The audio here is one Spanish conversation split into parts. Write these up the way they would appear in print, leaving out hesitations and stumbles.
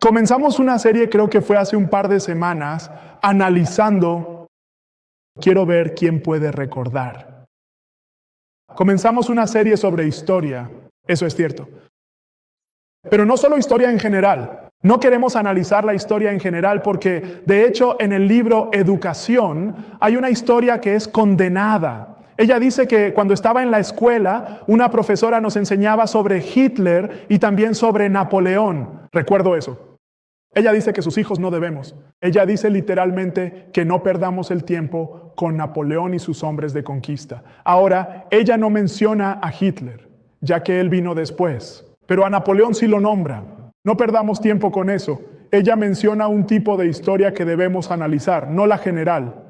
Comenzamos una serie, creo que fue hace un par de semanas, analizando, quiero ver quién puede recordar. Comenzamos una serie sobre historia, eso es cierto. Pero no solo historia en general. No queremos analizar la historia en general porque, de hecho, en el libro Educación hay una historia que es condenada. Ella dice que cuando estaba en la escuela, una profesora nos enseñaba sobre Hitler y también sobre Napoleón. Recuerdo eso. Ella dice que sus hijos no debemos. Ella dice literalmente que no perdamos el tiempo con Napoleón y sus hombres de conquista. Ahora, ella no menciona a Hitler, ya que él vino después. Pero a Napoleón sí lo nombra. No perdamos tiempo con eso. Ella menciona un tipo de historia que debemos analizar, no la general.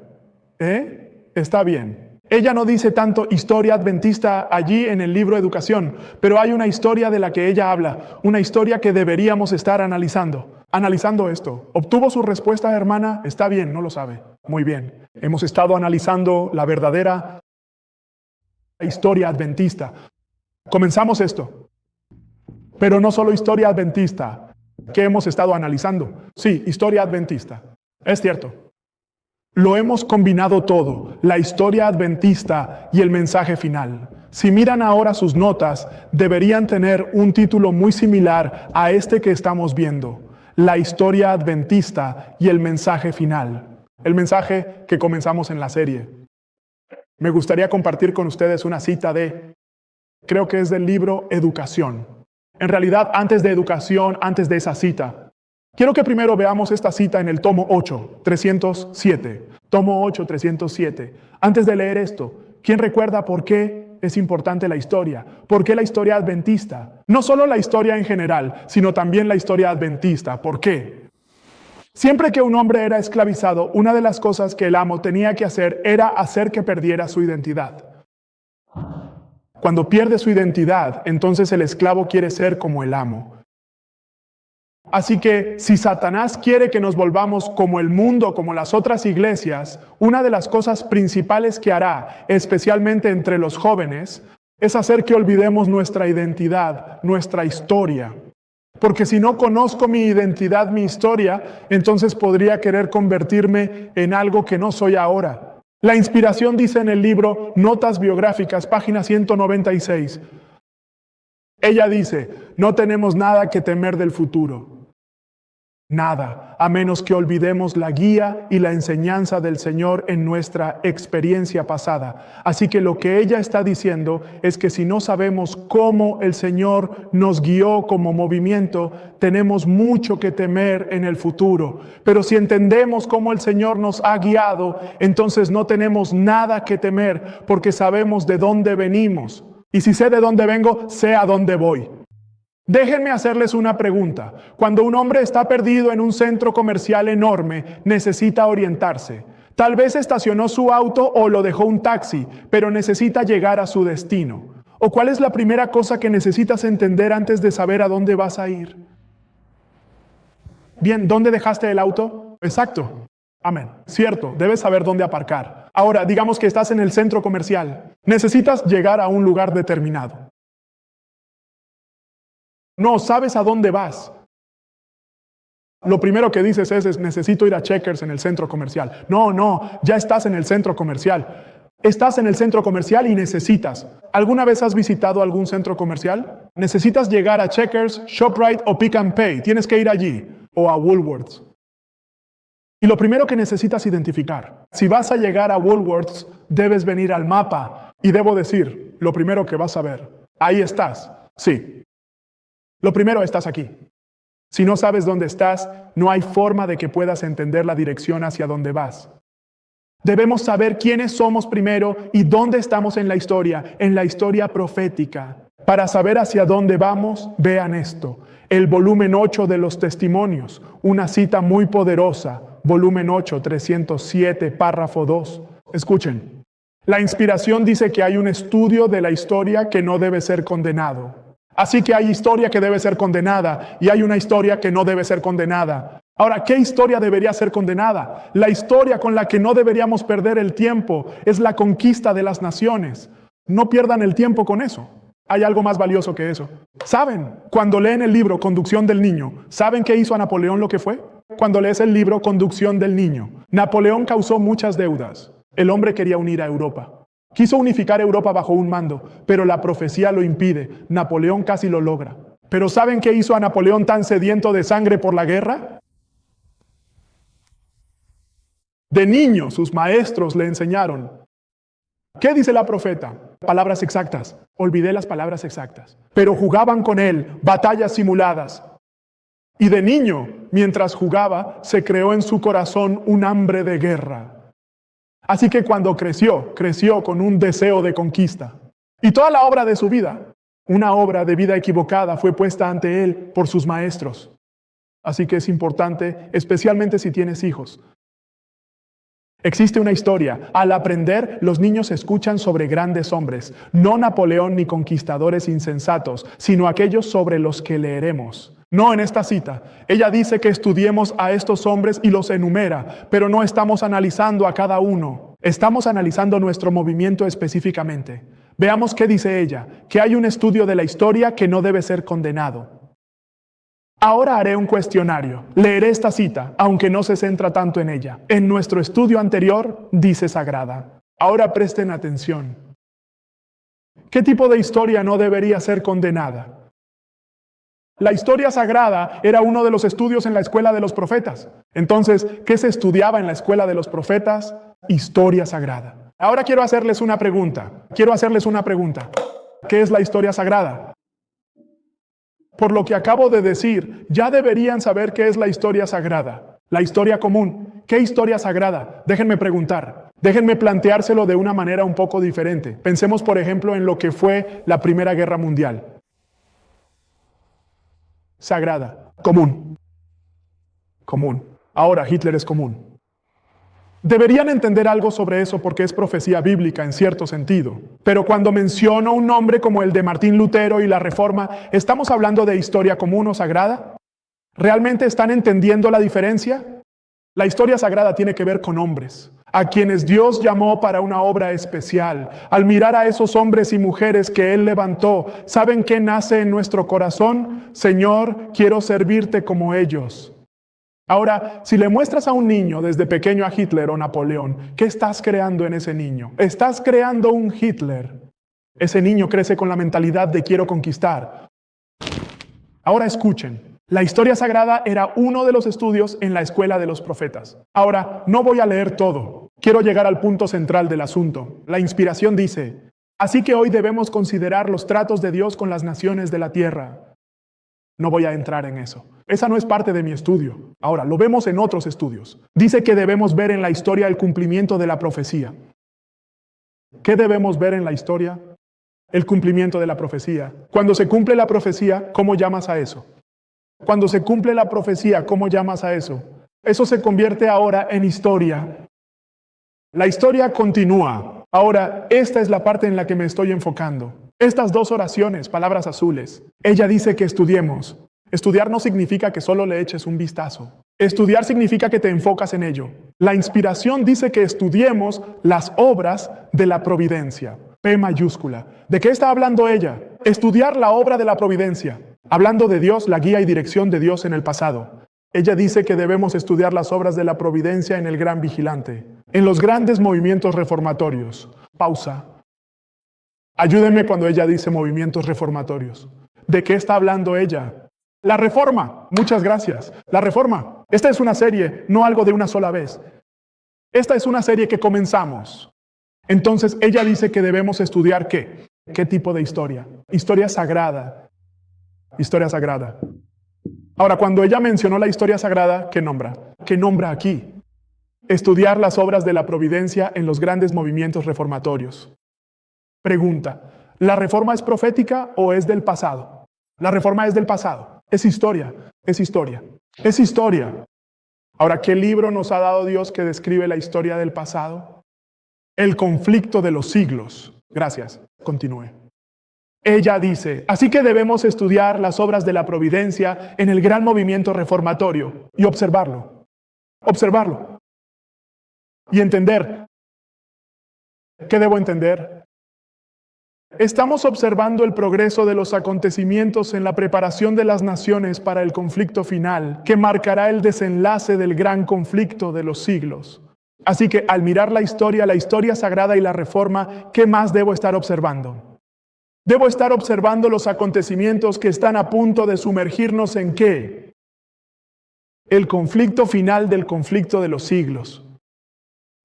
Está bien. Ella no dice tanto historia adventista allí en el libro Educación, pero hay una historia de la que ella habla, una historia que deberíamos estar analizando. Analizando esto. ¿Obtuvo su respuesta, hermana? Está bien, no lo sabe. Muy bien. Hemos estado analizando la verdadera historia adventista. Comenzamos esto. Pero no solo historia adventista. ¿Qué hemos estado analizando? Sí, historia adventista. Es cierto. Lo hemos combinado todo, la historia adventista y el mensaje final. Si miran ahora sus notas, deberían tener un título muy similar a este que estamos viendo. La historia adventista y el mensaje final. El mensaje que comenzamos en la serie. Me gustaría compartir con ustedes una cita creo que es del libro Educación. En realidad, antes de Educación, antes de esa cita, quiero que primero veamos esta cita en el tomo 8, 307. Tomo 8, 307. Antes de leer esto, ¿quién recuerda por qué es importante la historia? ¿Por qué la historia adventista? No solo la historia en general, sino también la historia adventista. ¿Por qué? Siempre que un hombre era esclavizado, una de las cosas que el amo tenía que hacer era hacer que perdiera su identidad. Cuando pierde su identidad, entonces el esclavo quiere ser como el amo. Así que si Satanás quiere que nos volvamos como el mundo, como las otras iglesias, una de las cosas principales que hará, especialmente entre los jóvenes, es hacer que olvidemos nuestra identidad, nuestra historia. Porque si no conozco mi identidad, mi historia, entonces podría querer convertirme en algo que no soy ahora. La inspiración dice en el libro Notas Biográficas, página 196. Ella dice, no tenemos nada que temer del futuro. Nada, a menos que olvidemos la guía y la enseñanza del Señor en nuestra experiencia pasada. Así que lo que ella está diciendo es que si no sabemos cómo el Señor nos guió como movimiento, tenemos mucho que temer en el futuro. Pero si entendemos cómo el Señor nos ha guiado, entonces no tenemos nada que temer porque sabemos de dónde venimos. Y si sé de dónde vengo, sé a dónde voy. Déjenme hacerles una pregunta. Cuando un hombre está perdido en un centro comercial enorme, necesita orientarse. Tal vez estacionó su auto o lo dejó un taxi, pero necesita llegar a su destino. ¿O cuál es la primera cosa que necesitas entender antes de saber a dónde vas a ir? Bien, ¿dónde dejaste el auto? Exacto. Amén. Cierto, debes saber dónde aparcar. Ahora, digamos que estás en el centro comercial. Necesitas llegar a un lugar determinado. No, sabes a dónde vas. Lo primero que dices es necesito ir a Checkers en el centro comercial. No, ya estás en el centro comercial. Estás en el centro comercial y necesitas. ¿Alguna vez has visitado algún centro comercial? Necesitas llegar a Checkers, ShopRite o Pick and Pay. Tienes que ir allí. O a Woolworths. Y lo primero que necesitas identificar. Si vas a llegar a Woolworths, debes venir al mapa. Y debo decir, lo primero que vas a ver. Ahí estás. Sí. Lo primero, estás aquí. Si no sabes dónde estás, no hay forma de que puedas entender la dirección hacia dónde vas. Debemos saber quiénes somos primero y dónde estamos en la historia profética. Para saber hacia dónde vamos, vean esto. El volumen 8 de los testimonios, una cita muy poderosa. Volumen 8, 307, párrafo 2. Escuchen. La inspiración dice que hay un estudio de la historia que no debe ser condenado. Así que hay historia que debe ser condenada y hay una historia que no debe ser condenada. Ahora, ¿qué historia debería ser condenada? La historia con la que no deberíamos perder el tiempo es la conquista de las naciones. No pierdan el tiempo con eso. Hay algo más valioso que eso. ¿Saben? Cuando leen el libro Conducción del Niño, ¿saben qué hizo a Napoleón lo que fue? Cuando lees el libro Conducción del Niño, Napoleón causó muchas deudas. El hombre quería unir a Europa. Quiso unificar Europa bajo un mando, pero la profecía lo impide. Napoleón casi lo logra. ¿Pero saben qué hizo a Napoleón tan sediento de sangre por la guerra? De niño, sus maestros le enseñaron. ¿Qué dice la profeta? Palabras exactas. Olvidé las palabras exactas. Pero jugaban con él, batallas simuladas. Y de niño, mientras jugaba, se creó en su corazón un hambre de guerra. Así que cuando creció con un deseo de conquista. Y toda la obra de su vida, una obra de vida equivocada, fue puesta ante él por sus maestros. Así que es importante, especialmente si tienes hijos. Existe una historia. Al aprender, los niños escuchan sobre grandes hombres, no Napoleón ni conquistadores insensatos, sino aquellos sobre los que leeremos. No en esta cita. Ella dice que estudiemos a estos hombres y los enumera, pero no estamos analizando a cada uno. Estamos analizando nuestro movimiento específicamente. Veamos qué dice ella, que hay un estudio de la historia que no debe ser condenado. Ahora haré un cuestionario. Leeré esta cita, aunque no se centra tanto en ella. En nuestro estudio anterior, dice Sagrada. Ahora presten atención. ¿Qué tipo de historia no debería ser condenada? La historia sagrada era uno de los estudios en la escuela de los profetas. Entonces, ¿qué se estudiaba en la escuela de los profetas? Historia sagrada. Ahora quiero hacerles una pregunta. ¿Qué es la historia sagrada? Por lo que acabo de decir, ya deberían saber qué es la historia sagrada. La historia común. ¿Qué historia sagrada? Déjenme preguntar. Déjenme planteárselo de una manera un poco diferente. Pensemos, por ejemplo, en lo que fue la Primera Guerra Mundial. Sagrada. Común. Ahora Hitler es común. Deberían entender algo sobre eso porque es profecía bíblica en cierto sentido. Pero cuando menciono un nombre como el de Martín Lutero y la Reforma, ¿estamos hablando de historia común o sagrada? ¿Realmente están entendiendo la diferencia? La historia sagrada tiene que ver con hombres, a quienes Dios llamó para una obra especial. Al mirar a esos hombres y mujeres que Él levantó, ¿saben qué nace en nuestro corazón? Señor, quiero servirte como ellos. Ahora, si le muestras a un niño desde pequeño a Hitler o Napoleón, ¿qué estás creando en ese niño? Estás creando un Hitler. Ese niño crece con la mentalidad de quiero conquistar. Ahora escuchen. La historia sagrada era uno de los estudios en la escuela de los profetas. Ahora, no voy a leer todo. Quiero llegar al punto central del asunto. La inspiración dice, así que hoy debemos considerar los tratos de Dios con las naciones de la tierra. No voy a entrar en eso. Esa no es parte de mi estudio. Ahora, lo vemos en otros estudios. Dice que debemos ver en la historia el cumplimiento de la profecía. ¿Qué debemos ver en la historia? El cumplimiento de la profecía. Cuando se cumple la profecía, ¿cómo llamas a eso? Cuando se cumple la profecía, ¿cómo llamas a eso? Eso se convierte ahora en historia. La historia continúa. Ahora, esta es la parte en la que me estoy enfocando. Estas dos oraciones, palabras azules. Ella dice que estudiemos. Estudiar no significa que solo le eches un vistazo. Estudiar significa que te enfocas en ello. La inspiración dice que estudiemos las obras de la providencia. P mayúscula. ¿De qué está hablando ella? Estudiar la obra de la providencia. Hablando de Dios, la guía y dirección de Dios en el pasado. Ella dice que debemos estudiar las obras de la providencia en el Gran Vigilante, en los grandes movimientos reformatorios. Pausa. Ayúdenme cuando ella dice movimientos reformatorios. ¿De qué está hablando ella? La Reforma. Muchas gracias. La Reforma. Esta es una serie, no algo de una sola vez. Esta es una serie que comenzamos. Entonces ella dice que debemos estudiar ¿qué? ¿Qué tipo de historia? Historia sagrada. Historia sagrada. Ahora, cuando ella mencionó la historia sagrada, ¿qué nombra? ¿Qué nombra aquí? Estudiar las obras de la providencia en los grandes movimientos reformatorios. Pregunta, ¿la reforma es profética o es del pasado? La reforma es del pasado. Es historia, es historia, es historia. Ahora, ¿qué libro nos ha dado Dios que describe la historia del pasado? El conflicto de los siglos. Gracias. Continúe. Ella dice, así que debemos estudiar las obras de la providencia en el gran movimiento reformatorio y observarlo. Observarlo. Y entender. ¿Qué debo entender? Estamos observando el progreso de los acontecimientos en la preparación de las naciones para el conflicto final, que marcará el desenlace del gran conflicto de los siglos. Así que al mirar la historia sagrada y la reforma, ¿qué más debo estar observando? Debo estar observando los acontecimientos que están a punto de sumergirnos en ¿qué? El conflicto final del conflicto de los siglos.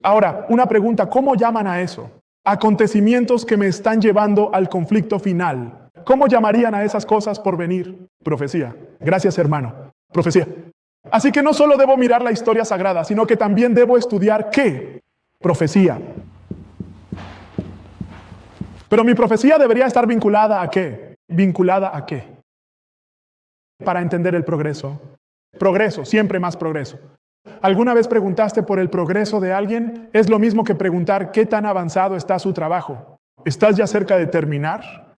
Ahora, una pregunta, ¿cómo llaman a eso? Acontecimientos que me están llevando al conflicto final. ¿Cómo llamarían a esas cosas por venir? Profecía. Gracias, hermano. Profecía. Así que no solo debo mirar la historia sagrada, sino que también debo estudiar ¿qué? Profecía. Pero mi profecía debería estar vinculada ¿a qué? ¿Vinculada a qué? Para entender el progreso. Progreso, siempre más progreso. ¿Alguna vez preguntaste por el progreso de alguien? Es lo mismo que preguntar qué tan avanzado está su trabajo. ¿Estás ya cerca de terminar?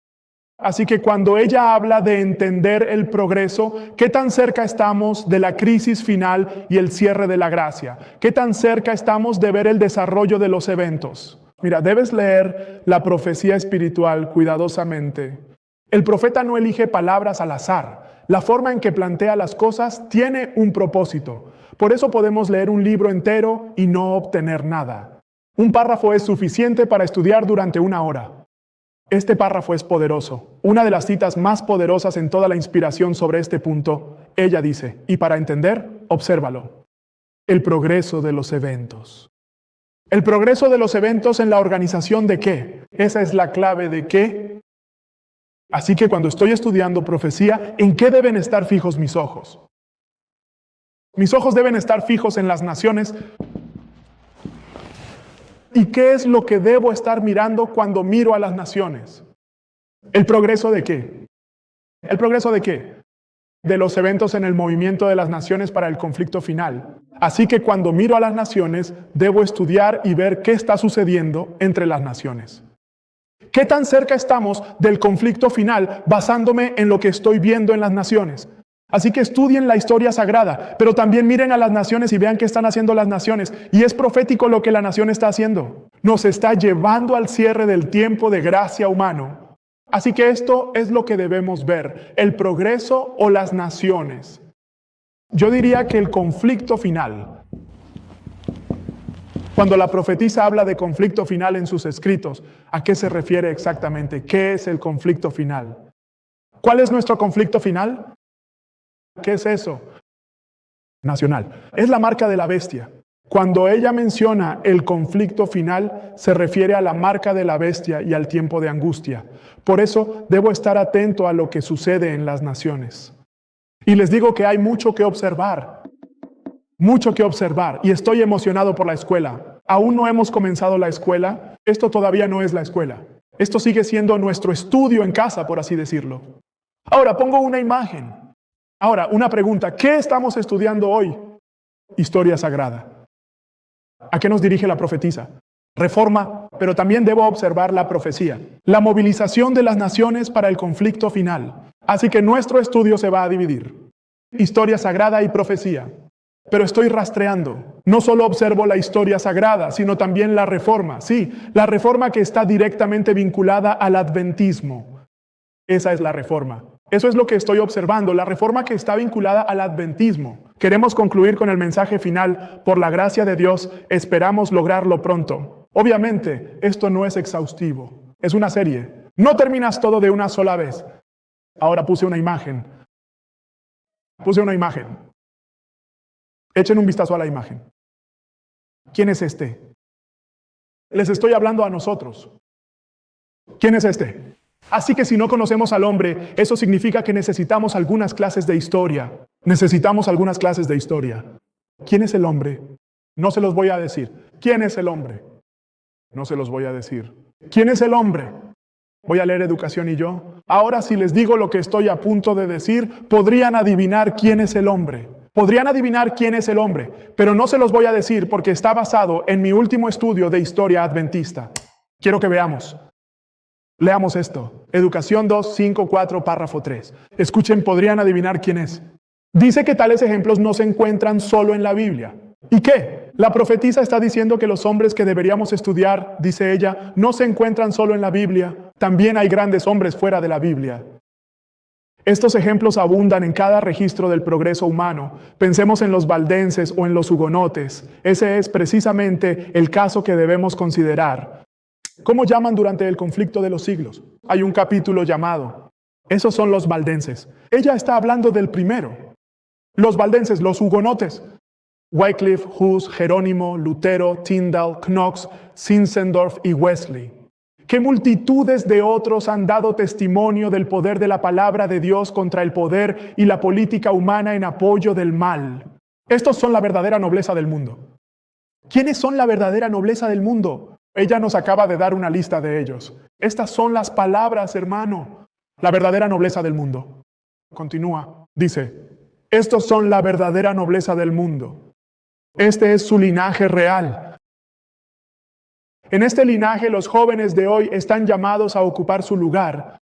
Así que cuando ella habla de entender el progreso, ¿qué tan cerca estamos de la crisis final y el cierre de la gracia? ¿Qué tan cerca estamos de ver el desarrollo de los eventos? Mira, debes leer la profecía espiritual cuidadosamente. El profeta no elige palabras al azar. La forma en que plantea las cosas tiene un propósito. Por eso podemos leer un libro entero y no obtener nada. Un párrafo es suficiente para estudiar durante 1 hora. Este párrafo es poderoso. Una de las citas más poderosas en toda la inspiración sobre este punto, ella dice, y para entender, obsérvalo. El progreso de los eventos. El progreso de los eventos en la organización de qué. Esa es la clave de qué. Así que cuando estoy estudiando profecía, ¿en qué deben estar fijos mis ojos? Mis ojos deben estar fijos en las naciones. ¿Y qué es lo que debo estar mirando cuando miro a las naciones? ¿El progreso de qué? ¿El progreso de qué? De los eventos en el movimiento de las naciones para el conflicto final. Así que cuando miro a las naciones, debo estudiar y ver qué está sucediendo entre las naciones. ¿Qué tan cerca estamos del conflicto final basándome en lo que estoy viendo en las naciones? Así que estudien la historia sagrada, pero también miren a las naciones y vean qué están haciendo las naciones. Y es profético lo que la nación está haciendo. Nos está llevando al cierre del tiempo de gracia humano. Así que esto es lo que debemos ver, el progreso o las naciones. Yo diría que el conflicto final, cuando la profetisa habla de conflicto final en sus escritos, ¿a qué se refiere exactamente? ¿Qué es el conflicto final? ¿Cuál es nuestro conflicto final? ¿Qué es eso? Nacional. Es la marca de la bestia. Cuando ella menciona el conflicto final, se refiere a la marca de la bestia y al tiempo de angustia. Por eso debo estar atento a lo que sucede en las naciones. Y les digo que hay mucho que observar. Mucho que observar. Y estoy emocionado por la escuela. Aún no hemos comenzado la escuela. Esto todavía no es la escuela. Esto sigue siendo nuestro estudio en casa, por así decirlo. Ahora, pongo una imagen. Ahora, una pregunta. ¿Qué estamos estudiando hoy? Historia sagrada. ¿A qué nos dirige la profetisa? Reforma, pero también debo observar la profecía. La movilización de las naciones para el conflicto final. Así que nuestro estudio se va a dividir. Historia sagrada y profecía. Pero estoy rastreando. No solo observo la historia sagrada, sino también la reforma. Sí, la reforma que está directamente vinculada al adventismo. Esa es la reforma. Eso es lo que estoy observando, la reforma que está vinculada al adventismo. Queremos concluir con el mensaje final. Por la gracia de Dios, esperamos lograrlo pronto. Obviamente, esto no es exhaustivo. Es una serie. No terminas todo de una sola vez. Ahora puse una imagen. Echen un vistazo a la imagen. ¿Quién es este? Les estoy hablando a nosotros. ¿Quién es este? Así que si no conocemos al hombre, eso significa que necesitamos algunas clases de historia. Necesitamos algunas clases de historia. ¿Quién es el hombre? No se los voy a decir. ¿Quién es el hombre? No se los voy a decir. ¿Quién es el hombre? Voy a leer Educación y yo. Ahora si les digo lo que estoy a punto de decir, podrían adivinar quién es el hombre. Podrían adivinar quién es el hombre, pero no se los voy a decir porque está basado en mi último estudio de historia adventista. Quiero que veamos. Leamos esto. Educación 2, 5, 4, párrafo 3. Escuchen, podrían adivinar quién es. Dice que tales ejemplos no se encuentran solo en la Biblia. ¿Y qué? La profetisa está diciendo que los hombres que deberíamos estudiar, dice ella, no se encuentran solo en la Biblia. También hay grandes hombres fuera de la Biblia. Estos ejemplos abundan en cada registro del progreso humano. Pensemos en los valdenses o en los hugonotes. Ese es precisamente el caso que debemos considerar. ¿Cómo llaman durante el conflicto de los siglos? Hay un capítulo llamado. Esos son los valdenses. Ella está hablando del primero. Los valdenses, los hugonotes. Wycliffe, Hus, Jerónimo, Lutero, Tyndale, Knox, Zinzendorf y Wesley. ¿Qué multitudes de otros han dado testimonio del poder de la palabra de Dios contra el poder y la política humana en apoyo del mal? Estos son la verdadera nobleza del mundo. ¿Quiénes son la verdadera nobleza del mundo? Ella nos acaba de dar una lista de ellos. Estas son las palabras, hermano. La verdadera nobleza del mundo. Continúa. Dice, estos son la verdadera nobleza del mundo. Este es su linaje real. En este linaje los jóvenes de hoy están llamados a ocupar su lugar.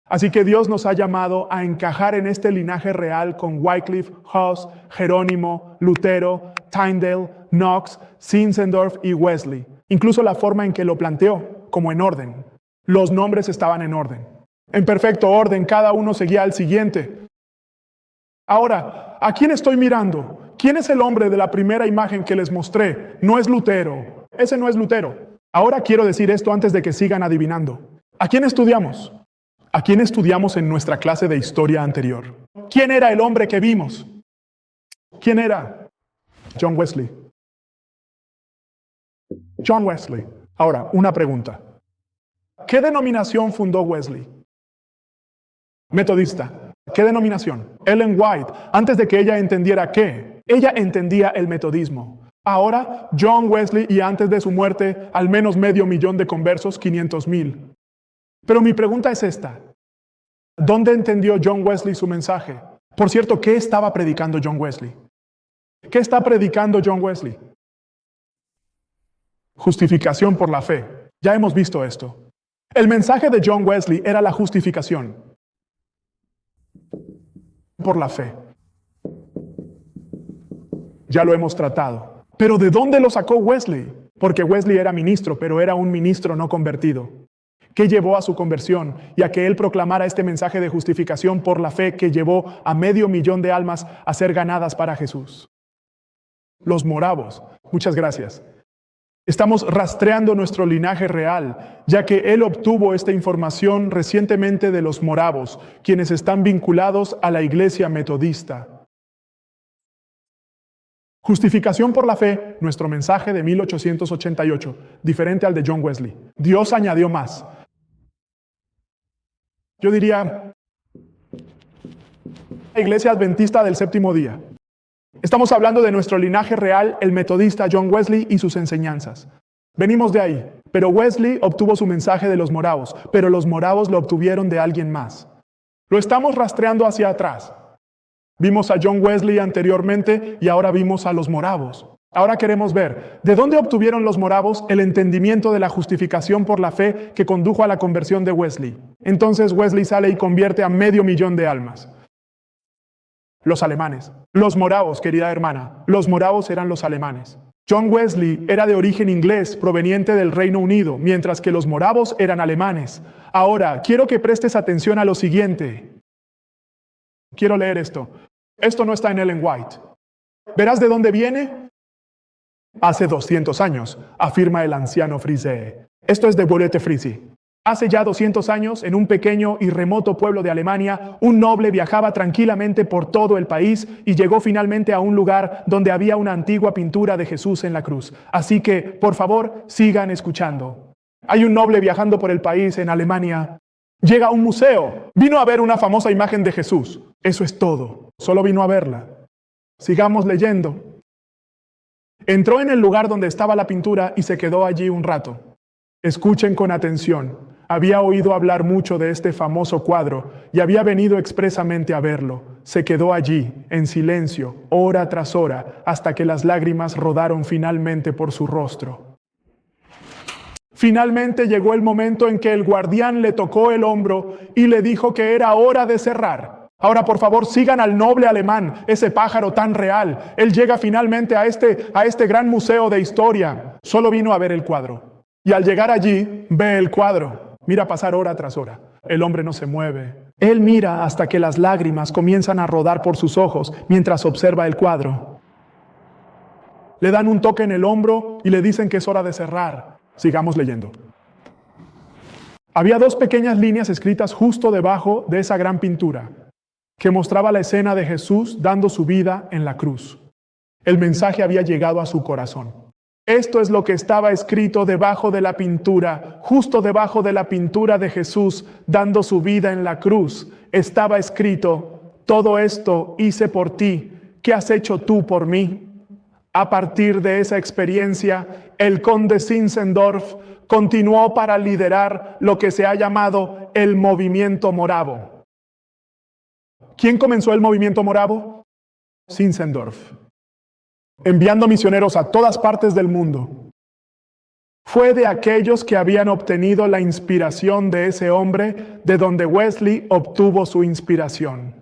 Así que Dios nos ha llamado a encajar en este linaje real con Wycliffe, Hus, Jerónimo, Lutero, Tyndale, Knox, Zinzendorf y Wesley. Incluso la forma en que lo planteó, como en orden. Los nombres estaban en orden. En perfecto orden, cada uno seguía al siguiente. Ahora, ¿a quién estoy mirando? ¿Quién es el hombre de la primera imagen que les mostré? No es Lutero. Ese no es Lutero. Ahora quiero decir esto antes de que sigan adivinando. ¿A quién estudiamos? ¿A quién estudiamos en nuestra clase de historia anterior? ¿Quién era el hombre que vimos? ¿Quién era? John Wesley. John Wesley. Ahora, una pregunta. ¿Qué denominación fundó Wesley? Metodista. ¿Qué denominación? Ellen White. Antes de que ella entendiera qué, ella entendía el metodismo. Ahora, John Wesley, y antes de su muerte, al menos 500,000 de conversos, 500,000. Pero mi pregunta es esta. ¿Dónde entendió John Wesley su mensaje? Por cierto, ¿qué estaba predicando John Wesley? ¿Qué está predicando John Wesley? Justificación por la fe. Ya hemos visto esto. El mensaje de John Wesley era la justificación por la fe. Ya lo hemos tratado. ¿Pero de dónde lo sacó Wesley? Porque Wesley era ministro, pero era un ministro no convertido. ¿Qué llevó a su conversión y a que él proclamara este mensaje de justificación por la fe que llevó a 500,000 de almas a ser ganadas para Jesús? Los moravos. Muchas gracias. Estamos rastreando nuestro linaje real, ya que él obtuvo esta información recientemente de los moravos, quienes están vinculados a la iglesia metodista. Justificación por la fe, nuestro mensaje de 1888, diferente al de John Wesley. Dios añadió más. Yo diría, la iglesia adventista del séptimo día. Estamos hablando de nuestro linaje real, el metodista John Wesley y sus enseñanzas. Venimos de ahí, pero Wesley obtuvo su mensaje de los moravos, pero los moravos lo obtuvieron de alguien más. Lo estamos rastreando hacia atrás. Vimos a John Wesley anteriormente y ahora vimos a los moravos. Ahora queremos ver, ¿de dónde obtuvieron los moravos el entendimiento de la justificación por la fe que condujo a la conversión de Wesley? Entonces Wesley sale y convierte a 500,000 de almas. Los alemanes. Los moravos, querida hermana. Los moravos eran los alemanes. John Wesley era de origen inglés, proveniente del Reino Unido, mientras que los moravos eran alemanes. Ahora, quiero que prestes atención a lo siguiente. Quiero leer esto. Esto no está en Ellen White. ¿Verás de dónde viene? Hace 200 años, afirma el anciano Frise. Esto es de Bolete Frisi. Hace ya 200 años, en un pequeño y remoto pueblo de Alemania, un noble viajaba tranquilamente por todo el país y llegó finalmente a un lugar donde había una antigua pintura de Jesús en la cruz. Así que, por favor, sigan escuchando. Hay un noble viajando por el país en Alemania. Llega a un museo. Vino a ver una famosa imagen de Jesús. Eso es todo. Solo vino a verla. Sigamos leyendo. Entró en el lugar donde estaba la pintura y se quedó allí un rato. Escuchen con atención. Había oído hablar mucho de este famoso cuadro y había venido expresamente a verlo. Se quedó allí, en silencio, hora tras hora, hasta que las lágrimas rodaron finalmente por su rostro. Finalmente llegó el momento en que el guardián le tocó el hombro y le dijo que era hora de cerrar. Ahora, por favor, sigan al noble alemán, ese pájaro tan real. Él llega finalmente a este gran museo de historia. Solo vino a ver el cuadro. Y al llegar allí, ve el cuadro. Mira pasar hora tras hora. El hombre no se mueve. Él mira hasta que las lágrimas comienzan a rodar por sus ojos mientras observa el cuadro. Le dan un toque en el hombro y le dicen que es hora de cerrar. Sigamos leyendo. Había 2 pequeñas líneas escritas justo debajo de esa gran pintura, que mostraba la escena de Jesús dando su vida en la cruz. El mensaje había llegado a su corazón. Esto es lo que estaba escrito debajo de la pintura, justo debajo de la pintura de Jesús dando su vida en la cruz. Estaba escrito: todo esto hice por ti, ¿qué has hecho tú por mí? A partir de esa experiencia, el conde Zinzendorf continuó para liderar lo que se ha llamado el movimiento moravo. ¿Quién comenzó el movimiento moravo? Zinzendorf, enviando misioneros a todas partes del mundo. Fue de aquellos que habían obtenido la inspiración de ese hombre de donde Wesley obtuvo su inspiración,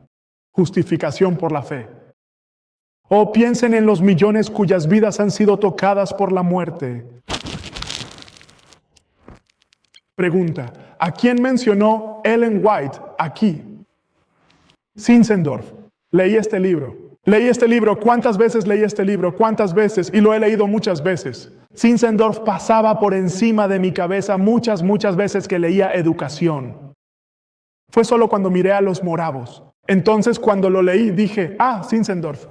justificación por la fe. O piensen en los millones cuyas vidas han sido tocadas por la muerte. Pregunta: ¿a quién mencionó Ellen White aquí? Zinzendorf. Leí este libro. ¿Cuántas veces leí este libro? ¿Cuántas veces? Y lo he leído muchas veces. Zinzendorf pasaba por encima de mi cabeza muchas veces que leía educación. Fue solo cuando miré a los moravos. Entonces, cuando lo leí, dije: Zinzendorf.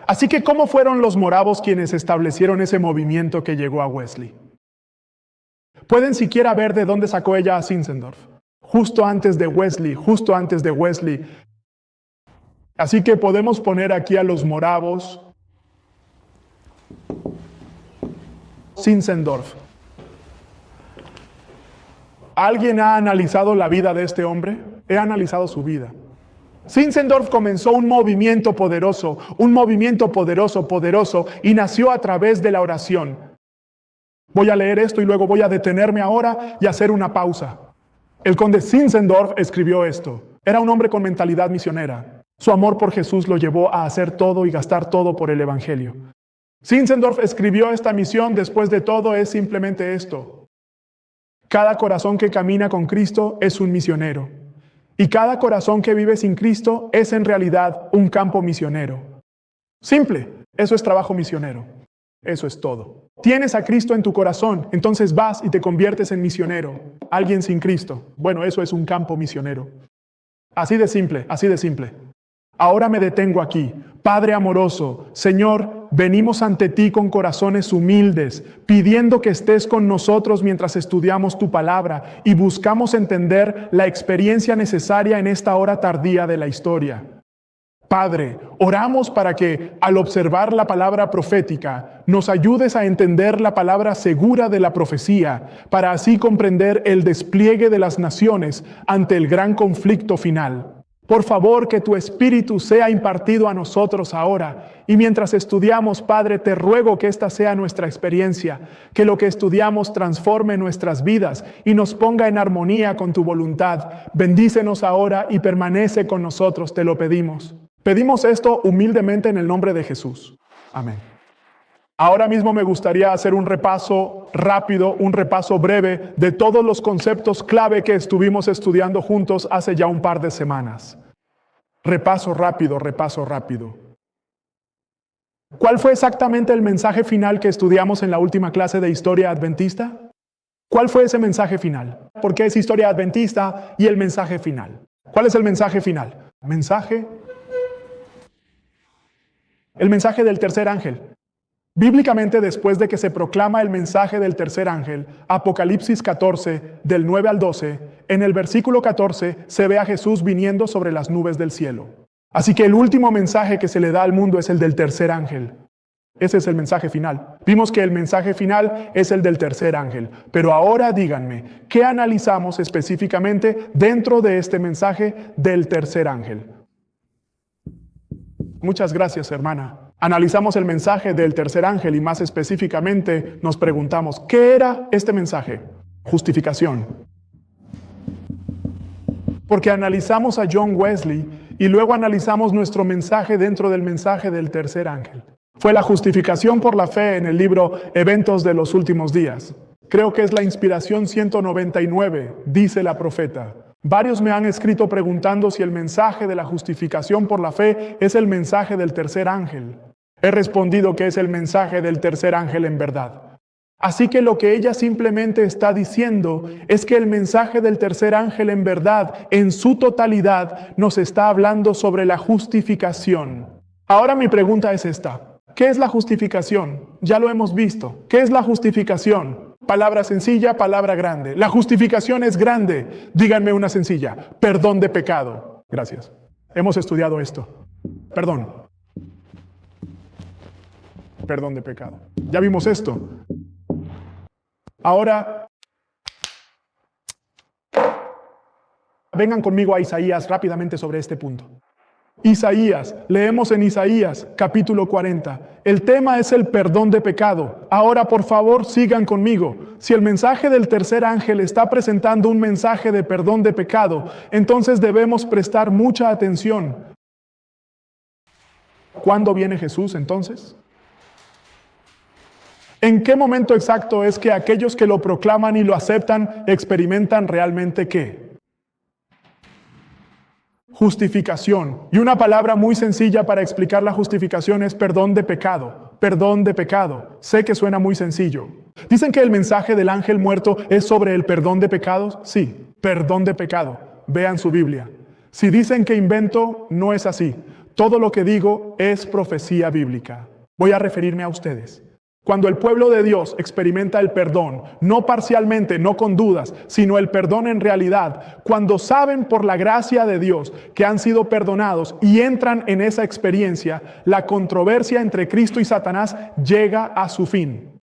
Así que, ¿cómo fueron los moravos quienes establecieron ese movimiento que llegó a Wesley? Pueden siquiera ver de dónde sacó ella a Zinzendorf. Justo antes de Wesley. Así que podemos poner aquí a los moravos. Zinzendorf. ¿Alguien ha analizado la vida de este hombre? He analizado su vida. Zinzendorf comenzó un movimiento poderoso, y nació a través de la oración. Voy a leer esto y luego voy a detenerme ahora y hacer una pausa. El conde Zinzendorf escribió esto. Era un hombre con mentalidad misionera. Su amor por Jesús lo llevó a hacer todo y gastar todo por el Evangelio. Zinzendorf escribió esta misión, después de todo, es simplemente esto: cada corazón que camina con Cristo es un misionero. Y cada corazón que vive sin Cristo es en realidad un campo misionero. Simple, eso es trabajo misionero. Eso es todo. Tienes a Cristo en tu corazón, entonces vas y te conviertes en misionero. Alguien sin Cristo, bueno, eso es un campo misionero. Así de simple, así de simple. Ahora me detengo aquí. Padre amoroso, Señor, venimos ante ti con corazones humildes, pidiendo que estés con nosotros mientras estudiamos tu palabra y buscamos entender la experiencia necesaria en esta hora tardía de la historia. Padre, oramos para que, al observar la palabra profética, nos ayudes a entender la palabra segura de la profecía, para así comprender el despliegue de las naciones ante el gran conflicto final. Por favor, que tu Espíritu sea impartido a nosotros ahora. Y mientras estudiamos, Padre, te ruego que esta sea nuestra experiencia, que lo que estudiamos transforme nuestras vidas y nos ponga en armonía con tu voluntad. Bendícenos ahora y permanece con nosotros, te lo pedimos. Pedimos esto humildemente en el nombre de Jesús. Amén. Ahora mismo me gustaría hacer un repaso rápido, un repaso breve de todos los conceptos clave que estuvimos estudiando juntos hace ya un par de semanas. Repaso rápido. ¿Cuál fue exactamente el mensaje final que estudiamos en la última clase de Historia Adventista? ¿Cuál fue ese mensaje final? ¿Por qué es Historia Adventista y el mensaje final? ¿Cuál es el mensaje final? El mensaje del tercer ángel. Bíblicamente, después de que se proclama el mensaje del tercer ángel, Apocalipsis 14, del 9 al 12, en el versículo 14 se ve a Jesús viniendo sobre las nubes del cielo. Así que el último mensaje que se le da al mundo es el del tercer ángel. Ese es el mensaje final. Vimos que el mensaje final es el del tercer ángel. Pero ahora díganme, ¿qué analizamos específicamente dentro de este mensaje del tercer ángel? Muchas gracias, hermana. Analizamos el mensaje del tercer ángel y más específicamente nos preguntamos, ¿qué era este mensaje? Justificación. Porque analizamos a John Wesley y luego analizamos nuestro mensaje dentro del mensaje del tercer ángel. Fue la justificación por la fe en el libro Eventos de los Últimos Días. Creo que es la inspiración 199, dice la profeta. Varios me han escrito preguntando si el mensaje de la justificación por la fe es el mensaje del tercer ángel. He respondido que es el mensaje del tercer ángel en verdad. Así que lo que ella simplemente está diciendo es que el mensaje del tercer ángel en verdad, en su totalidad, nos está hablando sobre la justificación. Ahora mi pregunta es esta. ¿Qué es la justificación? Ya lo hemos visto. ¿Qué es la justificación? Palabra sencilla, palabra grande. La justificación es grande. Díganme una sencilla. Perdón de pecado. Gracias. Hemos estudiado esto. Perdón. Perdón de pecado. Ya vimos esto. Ahora, vengan conmigo a Isaías rápidamente sobre este punto. Isaías, leemos en Isaías capítulo 40. El tema es el perdón de pecado. Ahora, por favor, sigan conmigo. Si el mensaje del tercer ángel está presentando un mensaje de perdón de pecado, entonces debemos prestar mucha atención. ¿Cuándo viene Jesús entonces? ¿En qué momento exacto es que aquellos que lo proclaman y lo aceptan experimentan realmente qué? Justificación. Y una palabra muy sencilla para explicar la justificación es perdón de pecado. Perdón de pecado. Sé que suena muy sencillo. ¿Dicen que el mensaje del ángel muerto es sobre el perdón de pecados? Sí, perdón de pecado. Vean su Biblia. Si dicen que invento, no es así. Todo lo que digo es profecía bíblica. Voy a referirme a ustedes. Cuando el pueblo de Dios experimenta el perdón, no parcialmente, no con dudas, sino el perdón en realidad, cuando saben por la gracia de Dios que han sido perdonados y entran en esa experiencia, la controversia entre Cristo y Satanás llega a su fin.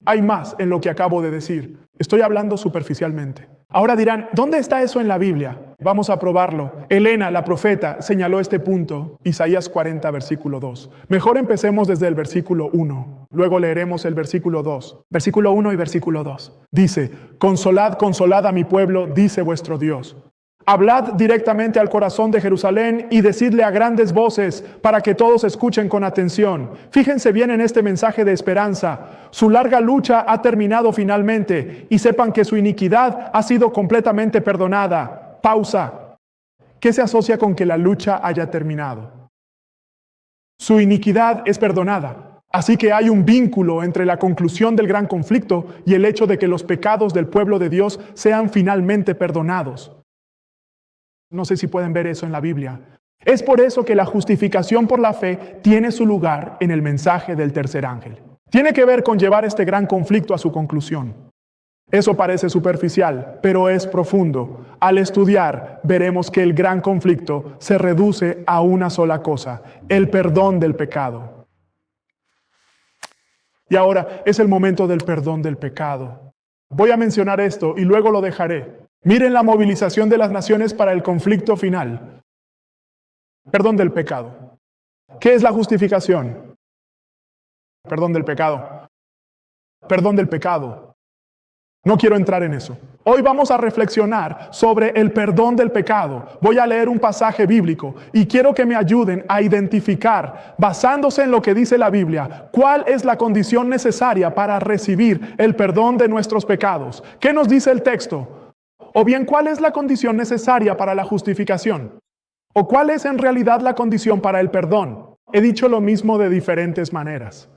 Hay más en lo que acabo de decir. Estoy hablando superficialmente. Ahora dirán, ¿dónde está eso en la Biblia? Vamos a probarlo. Elena, la profeta, señaló este punto. Isaías 40, versículo 2. Mejor empecemos desde el versículo 1. Luego leeremos el versículo 2. Versículo 1 y versículo 2. Dice, consolad, consolad a mi pueblo, dice vuestro Dios. Hablad directamente al corazón de Jerusalén y decidle a grandes voces para que todos escuchen con atención. Fíjense bien en este mensaje de esperanza. Su larga lucha ha terminado finalmente y sepan que su iniquidad ha sido completamente perdonada. Pausa. ¿Qué se asocia con que la lucha haya terminado? Su iniquidad es perdonada. Así que hay un vínculo entre la conclusión del gran conflicto y el hecho de que los pecados del pueblo de Dios sean finalmente perdonados. No sé si pueden ver eso en la Biblia. Es por eso que la justificación por la fe tiene su lugar en el mensaje del tercer ángel. Tiene que ver con llevar este gran conflicto a su conclusión. Eso parece superficial, pero es profundo. Al estudiar, veremos que el gran conflicto se reduce a una sola cosa, el perdón del pecado. Y ahora es el momento del perdón del pecado. Voy a mencionar esto y luego lo dejaré. Miren la movilización de las naciones para el conflicto final. Perdón del pecado. ¿Qué es la justificación? Perdón del pecado. Perdón del pecado. No quiero entrar en eso. Hoy vamos a reflexionar sobre el perdón del pecado. Voy a leer un pasaje bíblico y quiero que me ayuden a identificar, basándose en lo que dice la Biblia, cuál es la condición necesaria para recibir el perdón de nuestros pecados. ¿Qué nos dice el texto? O bien, ¿cuál es la condición necesaria para la justificación? ¿O cuál es en realidad la condición para el perdón? He dicho lo mismo de diferentes maneras.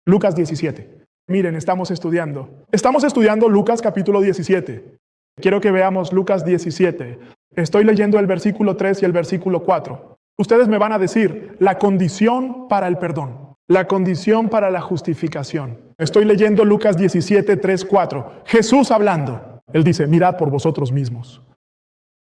Lucas 17. Miren, estamos estudiando Lucas capítulo 17. Quiero que veamos Lucas 17. Estoy leyendo el versículo 3 y el versículo 4. Ustedes me van a decir la condición para el perdón, la condición para la justificación. Estoy leyendo Lucas 17, 3, 4. Jesús hablando. Él dice, mirad por vosotros mismos.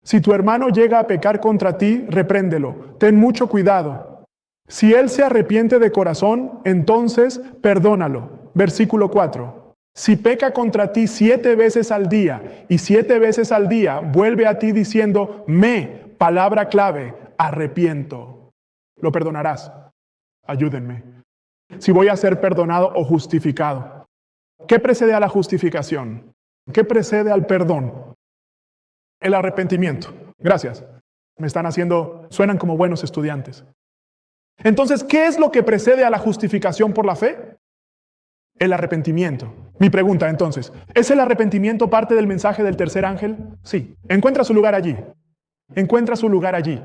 Si tu hermano llega a pecar contra ti, repréndelo. Ten mucho cuidado. Si él se arrepiente de corazón, entonces perdónalo. Versículo 4. Si peca contra ti 7 veces al día, y 7 veces al día vuelve a ti diciendo, palabra clave, arrepiento. Lo perdonarás. Ayúdenme. Si voy a ser perdonado o justificado. ¿Qué precede a la justificación? ¿Qué precede al perdón? El arrepentimiento. Gracias. Suenan como buenos estudiantes. Entonces, ¿qué es lo que precede a la justificación por la fe? El arrepentimiento. Mi pregunta entonces, ¿es el arrepentimiento parte del mensaje del tercer ángel? Sí. Encuentra su lugar allí. Encuentra su lugar allí.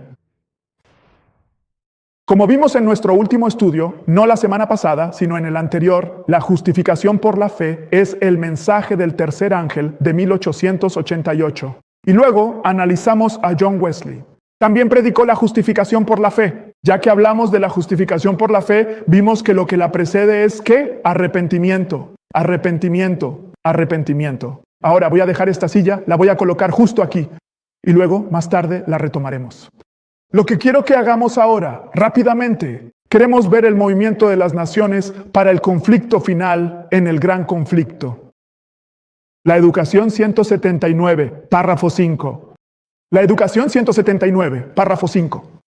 Como vimos en nuestro último estudio, no la semana pasada, sino en el anterior, la justificación por la fe es el mensaje del tercer ángel de 1888. Y luego analizamos a John Wesley. También predicó la justificación por la fe. Ya que hablamos de la justificación por la fe, vimos que lo que la precede es ¿qué? Arrepentimiento, arrepentimiento, arrepentimiento. Ahora voy a dejar esta silla, la voy a colocar justo aquí y luego más tarde la retomaremos. Lo que quiero que hagamos ahora, rápidamente, queremos ver el movimiento de las naciones para el conflicto final en el gran conflicto. La educación 179, párrafo 5. La educación 179, párrafo 5.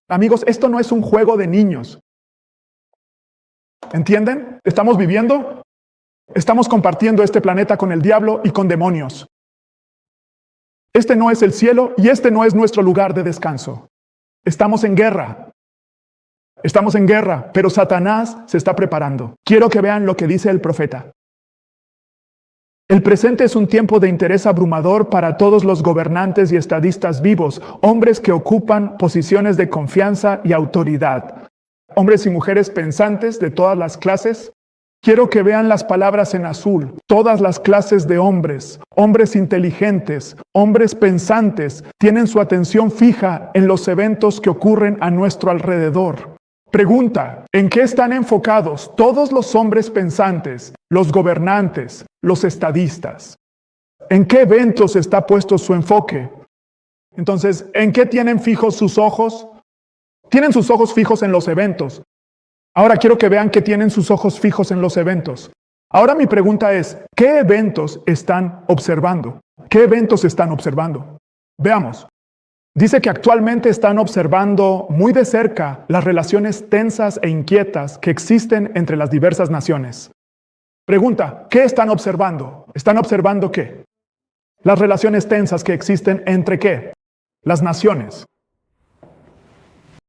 Amigos, esto no es un juego de niños. ¿Entienden? Estamos viviendo, estamos compartiendo este planeta con el diablo y con demonios. Este no es el cielo y este no es nuestro lugar de descanso. Estamos en guerra. Estamos en guerra, pero Satanás se está preparando. Quiero que vean lo que dice el profeta. El presente es un tiempo de interés abrumador para todos los gobernantes y estadistas vivos, hombres que ocupan posiciones de confianza y autoridad. Hombres y mujeres pensantes de todas las clases. Quiero que vean las palabras en azul. Todas las clases de hombres, hombres inteligentes, hombres pensantes, tienen su atención fija en los eventos que ocurren a nuestro alrededor. Pregunta, ¿en qué están enfocados todos los hombres pensantes, los gobernantes, los estadistas? ¿En qué eventos está puesto su enfoque? Entonces, ¿en qué tienen fijos sus ojos? Tienen sus ojos fijos en los eventos. Ahora quiero que vean que tienen sus ojos fijos en los eventos. Ahora mi pregunta es, ¿qué eventos están observando? ¿Qué eventos están observando? Veamos. Dice que actualmente están observando muy de cerca las relaciones tensas e inquietas que existen entre las diversas naciones. Pregunta, ¿qué están observando? ¿Están observando qué? Las relaciones tensas que existen entre ¿qué? Las naciones.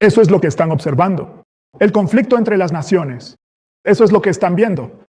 Eso es lo que están observando. El conflicto entre las naciones. Eso es lo que están viendo.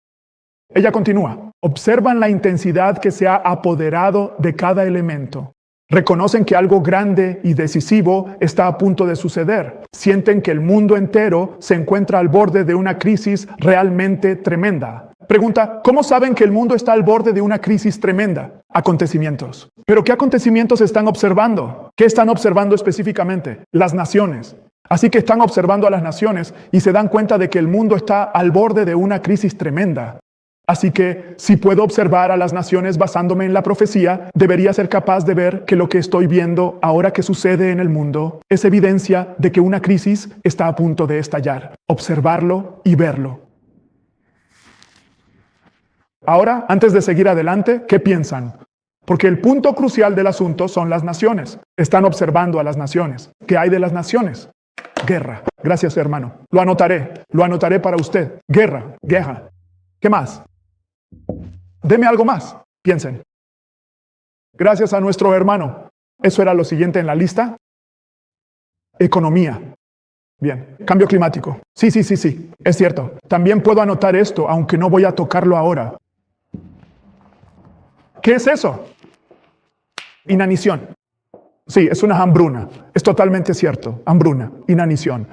Ella continúa. Observan la intensidad que se ha apoderado de cada elemento. Reconocen que algo grande y decisivo está a punto de suceder. Sienten que el mundo entero se encuentra al borde de una crisis realmente tremenda. Pregunta, ¿cómo saben que el mundo está al borde de una crisis tremenda? Acontecimientos. ¿Pero qué acontecimientos están observando? ¿Qué están observando específicamente? Las naciones. Así que están observando a las naciones y se dan cuenta de que el mundo está al borde de una crisis tremenda. Así que, si puedo observar a las naciones basándome en la profecía, debería ser capaz de ver que lo que estoy viendo ahora que sucede en el mundo es evidencia de que una crisis está a punto de estallar. Observarlo y verlo. Ahora, antes de seguir adelante, ¿qué piensan? Porque el punto crucial del asunto son las naciones. Están observando a las naciones. ¿Qué hay de las naciones? Guerra. Gracias, hermano. Lo anotaré para usted. Guerra, guerra. ¿Qué más? Deme algo más. Piensen. Gracias a nuestro hermano. Eso era lo siguiente en la lista. Economía. Bien. Cambio climático. Sí. Es cierto. También puedo anotar esto, aunque no voy a tocarlo ahora. ¿Qué es eso? Inanición. Sí, es una hambruna. Es totalmente cierto. Hambruna, inanición.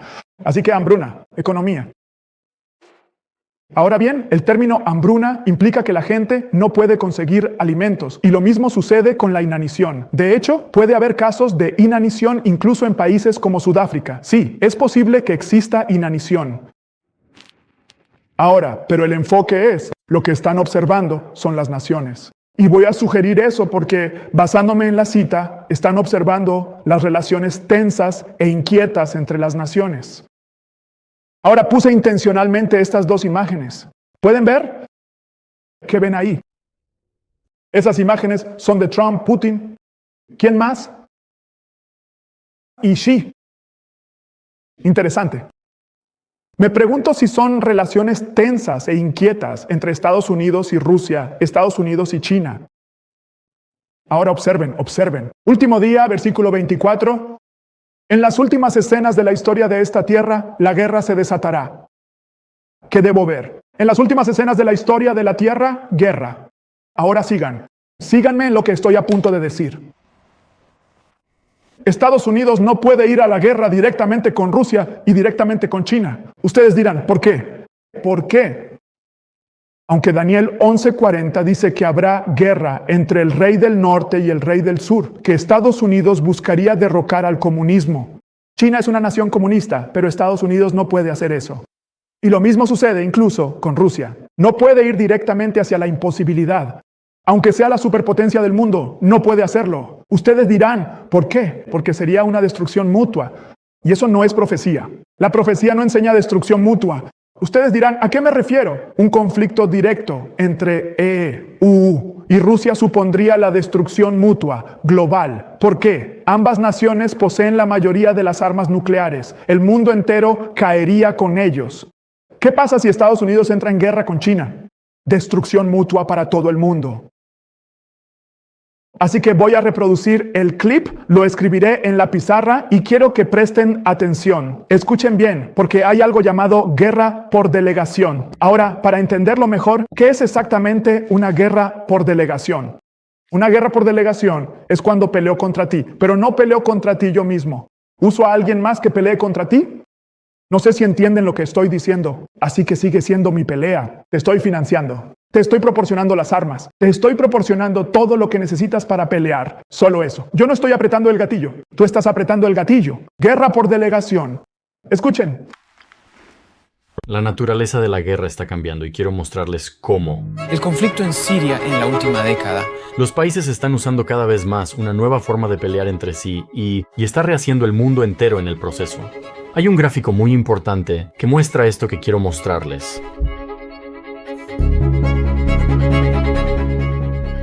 Así que hambruna, economía. Ahora bien, el término hambruna implica que la gente no puede conseguir alimentos y lo mismo sucede con la inanición. De hecho, puede haber casos de inanición incluso en países como Sudáfrica. Sí, es posible que exista inanición. Ahora, pero el enfoque es, lo que están observando son las naciones. Y voy a sugerir eso porque, basándome en la cita, están observando las relaciones tensas e inquietas entre las naciones. Ahora puse intencionalmente estas dos imágenes. ¿Pueden ver? ¿Qué ven ahí? Esas imágenes son de Trump, Putin. ¿Quién más? Y Xi. Interesante. Me pregunto si son relaciones tensas e inquietas entre Estados Unidos y Rusia, Estados Unidos y China. Ahora observen. Último día, versículo 24. En las últimas escenas de la historia de esta tierra, la guerra se desatará. ¿Qué debo ver? En las últimas escenas de la historia de la Tierra, guerra. Ahora síganme en lo que estoy a punto de decir. Estados Unidos no puede ir a la guerra directamente con Rusia y directamente con China. Ustedes dirán, ¿por qué? ¿Por qué? Aunque Daniel 11:40 dice que habrá guerra entre el rey del norte y el rey del sur, que Estados Unidos buscaría derrocar al comunismo. China es una nación comunista, pero Estados Unidos no puede hacer eso. Y lo mismo sucede incluso con Rusia. No puede ir directamente hacia la imposibilidad. Aunque sea la superpotencia del mundo, no puede hacerlo. Ustedes dirán, ¿por qué? Porque sería una destrucción mutua. Y eso no es profecía. La profecía no enseña destrucción mutua. Ustedes dirán, ¿a qué me refiero? Un conflicto directo entre EU y Rusia supondría la destrucción mutua, global. ¿Por qué? Ambas naciones poseen la mayoría de las armas nucleares. El mundo entero caería con ellos. ¿Qué pasa si Estados Unidos entra en guerra con China? Destrucción mutua para todo el mundo. Así que voy a reproducir el clip, lo escribiré en la pizarra y quiero que presten atención. Escuchen bien, porque hay algo llamado guerra por delegación. Ahora, para entenderlo mejor, ¿qué es exactamente una guerra por delegación? Una guerra por delegación es cuando peleo contra ti, pero no peleo contra ti yo mismo. ¿Uso a alguien más que pelee contra ti? No sé si entienden lo que estoy diciendo, así que sigue siendo mi pelea. Te estoy financiando. Te estoy proporcionando las armas. Te estoy proporcionando todo lo que necesitas para pelear. Solo eso. Yo no estoy apretando el gatillo. Tú estás apretando el gatillo. Guerra por delegación. Escuchen. La naturaleza de la guerra está cambiando y quiero mostrarles cómo. El conflicto en Siria en la última década. Los países están usando cada vez más una nueva forma de pelear entre sí y está rehaciendo el mundo entero en el proceso. Hay un gráfico muy importante que muestra esto que quiero mostrarles.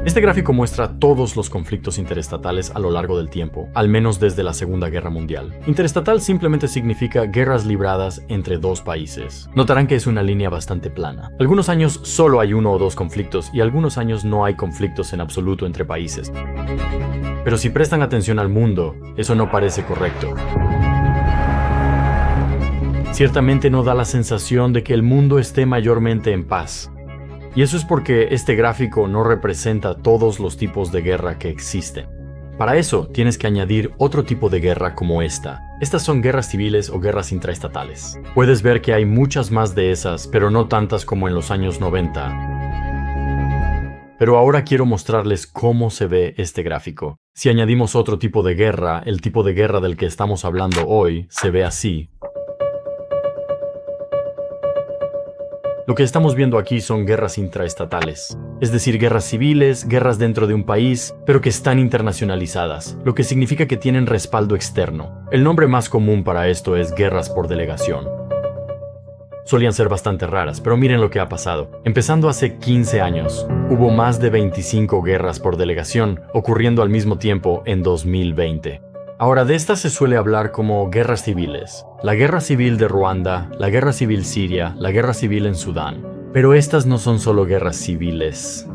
Este gráfico muestra todos los conflictos interestatales a lo largo del tiempo, al menos desde la Segunda Guerra Mundial. Interestatal simplemente significa guerras libradas entre dos países. Notarán que es una línea bastante plana. Algunos años solo hay uno o dos conflictos y algunos años no hay conflictos en absoluto entre países. Pero si prestan atención al mundo, eso no parece correcto. Ciertamente no da la sensación de que el mundo esté mayormente en paz. Y eso es porque este gráfico no representa todos los tipos de guerra que existen. Para eso tienes que añadir otro tipo de guerra como esta. Estas son guerras civiles o guerras intraestatales. Puedes ver que hay muchas más de esas, pero no tantas como en los años 90. Pero ahora quiero mostrarles cómo se ve este gráfico. Si añadimos otro tipo de guerra, el tipo de guerra del que estamos hablando hoy se ve así. Lo que estamos viendo aquí son guerras intraestatales, es decir, guerras civiles, guerras dentro de un país, pero que están internacionalizadas, lo que significa que tienen respaldo externo. El nombre más común para esto es guerras por delegación. Solían ser bastante raras, pero miren lo que ha pasado. Empezando hace 15 años, hubo más de 25 guerras por delegación ocurriendo al mismo tiempo en 2020. Ahora, de estas se suele hablar como guerras civiles. La guerra civil de Ruanda, la guerra civil siria, la guerra civil en Sudán. Pero estas no son solo guerras civiles.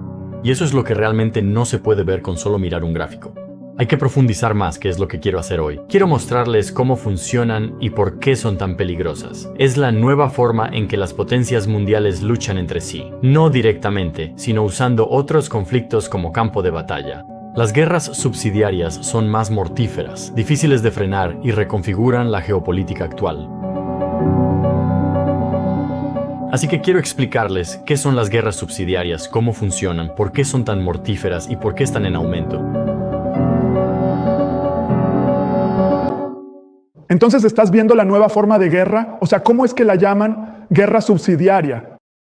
Y eso es lo que realmente no se puede ver con solo mirar un gráfico. Hay que profundizar más, que es lo que quiero hacer hoy. Quiero mostrarles cómo funcionan y por qué son tan peligrosas. Es la nueva forma en que las potencias mundiales luchan entre sí. No directamente, sino usando otros conflictos como campo de batalla. Las guerras subsidiarias son más mortíferas, difíciles de frenar y reconfiguran la geopolítica actual. Así que quiero explicarles qué son las guerras subsidiarias, cómo funcionan, por qué son tan mortíferas y por qué están en aumento. Entonces, ¿estás viendo la nueva forma de guerra? O sea, ¿cómo es que la llaman guerra subsidiaria?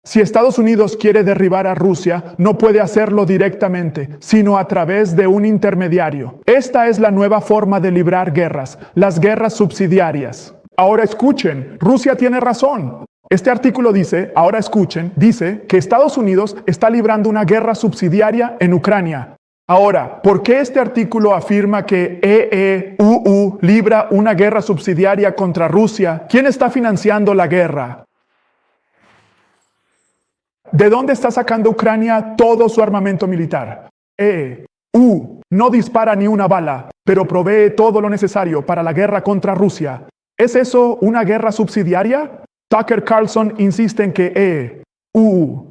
Si Estados Unidos quiere derribar a Rusia, no puede hacerlo directamente, sino a través de un intermediario. Esta es la nueva forma de librar guerras, las guerras subsidiarias. Ahora escuchen, Rusia tiene razón. Este artículo dice, ahora escuchen, dice que Estados Unidos está librando una guerra subsidiaria en Ucrania. Ahora, ¿por qué este artículo afirma que EEUU libra una guerra subsidiaria contra Rusia? ¿Quién está financiando la guerra? ¿De dónde está sacando Ucrania todo su armamento militar? no dispara ni una bala, pero provee todo lo necesario para la guerra contra Rusia. ¿Es eso una guerra subsidiaria? Tucker Carlson insiste en que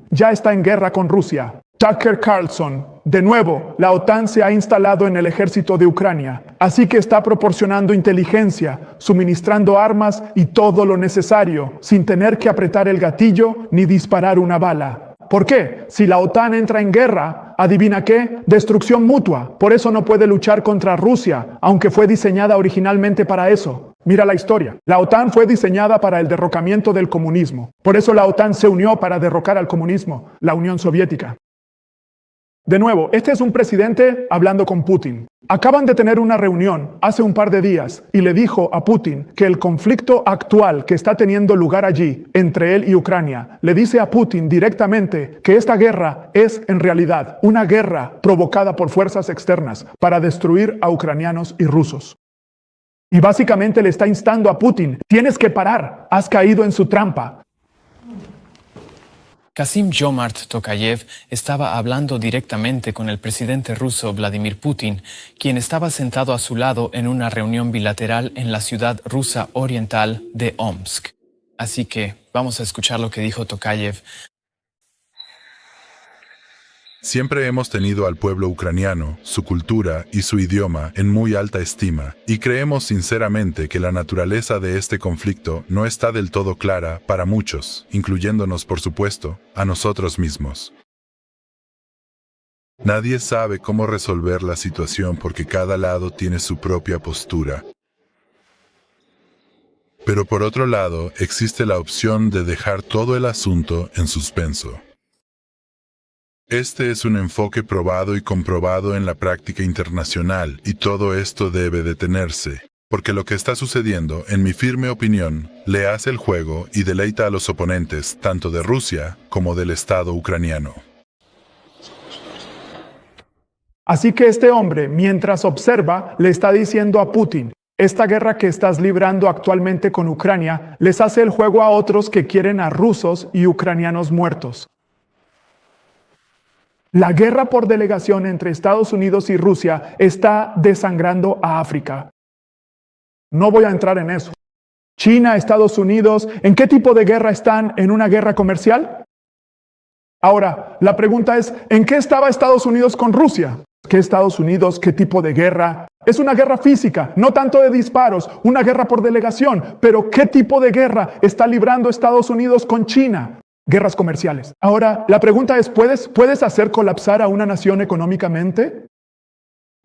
Ya está en guerra con Rusia. Tucker Carlson. De nuevo, la OTAN se ha instalado en el ejército de Ucrania, así que está proporcionando inteligencia, suministrando armas y todo lo necesario, sin tener que apretar el gatillo ni disparar una bala. ¿Por qué? Si la OTAN entra en guerra, ¿adivina qué? Destrucción mutua. Por eso no puede luchar contra Rusia, aunque fue diseñada originalmente para eso. Mira la historia. La OTAN fue diseñada para el derrocamiento del comunismo. Por eso la OTAN se unió para derrocar al comunismo, la Unión Soviética. De nuevo, este es un presidente hablando con Putin. Acaban de tener una reunión hace un par de días y le dijo a Putin que el conflicto actual que está teniendo lugar allí entre él y Ucrania, le dice a Putin directamente que esta guerra es en realidad una guerra provocada por fuerzas externas para destruir a ucranianos y rusos. Y básicamente le está instando a Putin, tienes que parar, has caído en su trampa. Kassym-Jomart Tokayev estaba hablando directamente con el presidente ruso Vladimir Putin, quien estaba sentado a su lado en una reunión bilateral en la ciudad rusa oriental de Omsk. Así que vamos a escuchar lo que dijo Tokayev. Siempre hemos tenido al pueblo ucraniano, su cultura y su idioma en muy alta estima, y creemos sinceramente que la naturaleza de este conflicto no está del todo clara para muchos, incluyéndonos por supuesto, a nosotros mismos. Nadie sabe cómo resolver la situación porque cada lado tiene su propia postura. Pero por otro lado, existe la opción de dejar todo el asunto en suspenso. Este es un enfoque probado y comprobado en la práctica internacional, y todo esto debe detenerse, porque lo que está sucediendo, en mi firme opinión, le hace el juego y deleita a los oponentes, tanto de Rusia como del Estado ucraniano. Así que este hombre, mientras observa, le está diciendo a Putin, esta guerra que estás librando actualmente con Ucrania les hace el juego a otros que quieren a rusos y ucranianos muertos. La guerra por delegación entre Estados Unidos y Rusia está desangrando a África. No voy a entrar en eso. China, Estados Unidos, ¿en qué tipo de guerra están? ¿En una guerra comercial? Ahora, la pregunta es, ¿en qué estaba Estados Unidos con Rusia? ¿Qué Estados Unidos? ¿Qué tipo de guerra? Es una guerra física, no tanto de disparos, una guerra por delegación. Pero ¿qué tipo de guerra está librando Estados Unidos con China? Guerras comerciales. Ahora, la pregunta es, ¿puedes hacer colapsar a una nación económicamente?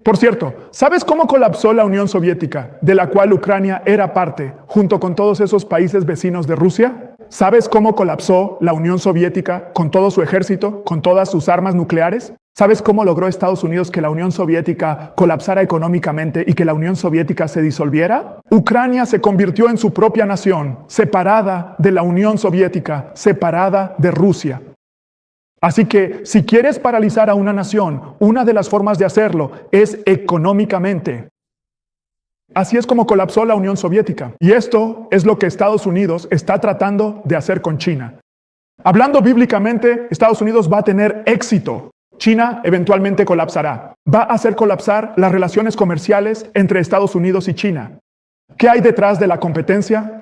Por cierto, ¿sabes cómo colapsó la Unión Soviética, de la cual Ucrania era parte, junto con todos esos países vecinos de Rusia? ¿Sabes cómo colapsó la Unión Soviética con todo su ejército, con todas sus armas nucleares? ¿Sabes cómo logró Estados Unidos que la Unión Soviética colapsara económicamente y que la Unión Soviética se disolviera? Ucrania se convirtió en su propia nación, separada de la Unión Soviética, separada de Rusia. Así que, si quieres paralizar a una nación, una de las formas de hacerlo es económicamente. Así es como colapsó la Unión Soviética. Y esto es lo que Estados Unidos está tratando de hacer con China. Hablando bíblicamente, Estados Unidos va a tener éxito. China eventualmente colapsará. Va a hacer colapsar las relaciones comerciales entre Estados Unidos y China. ¿Qué hay detrás de la competencia?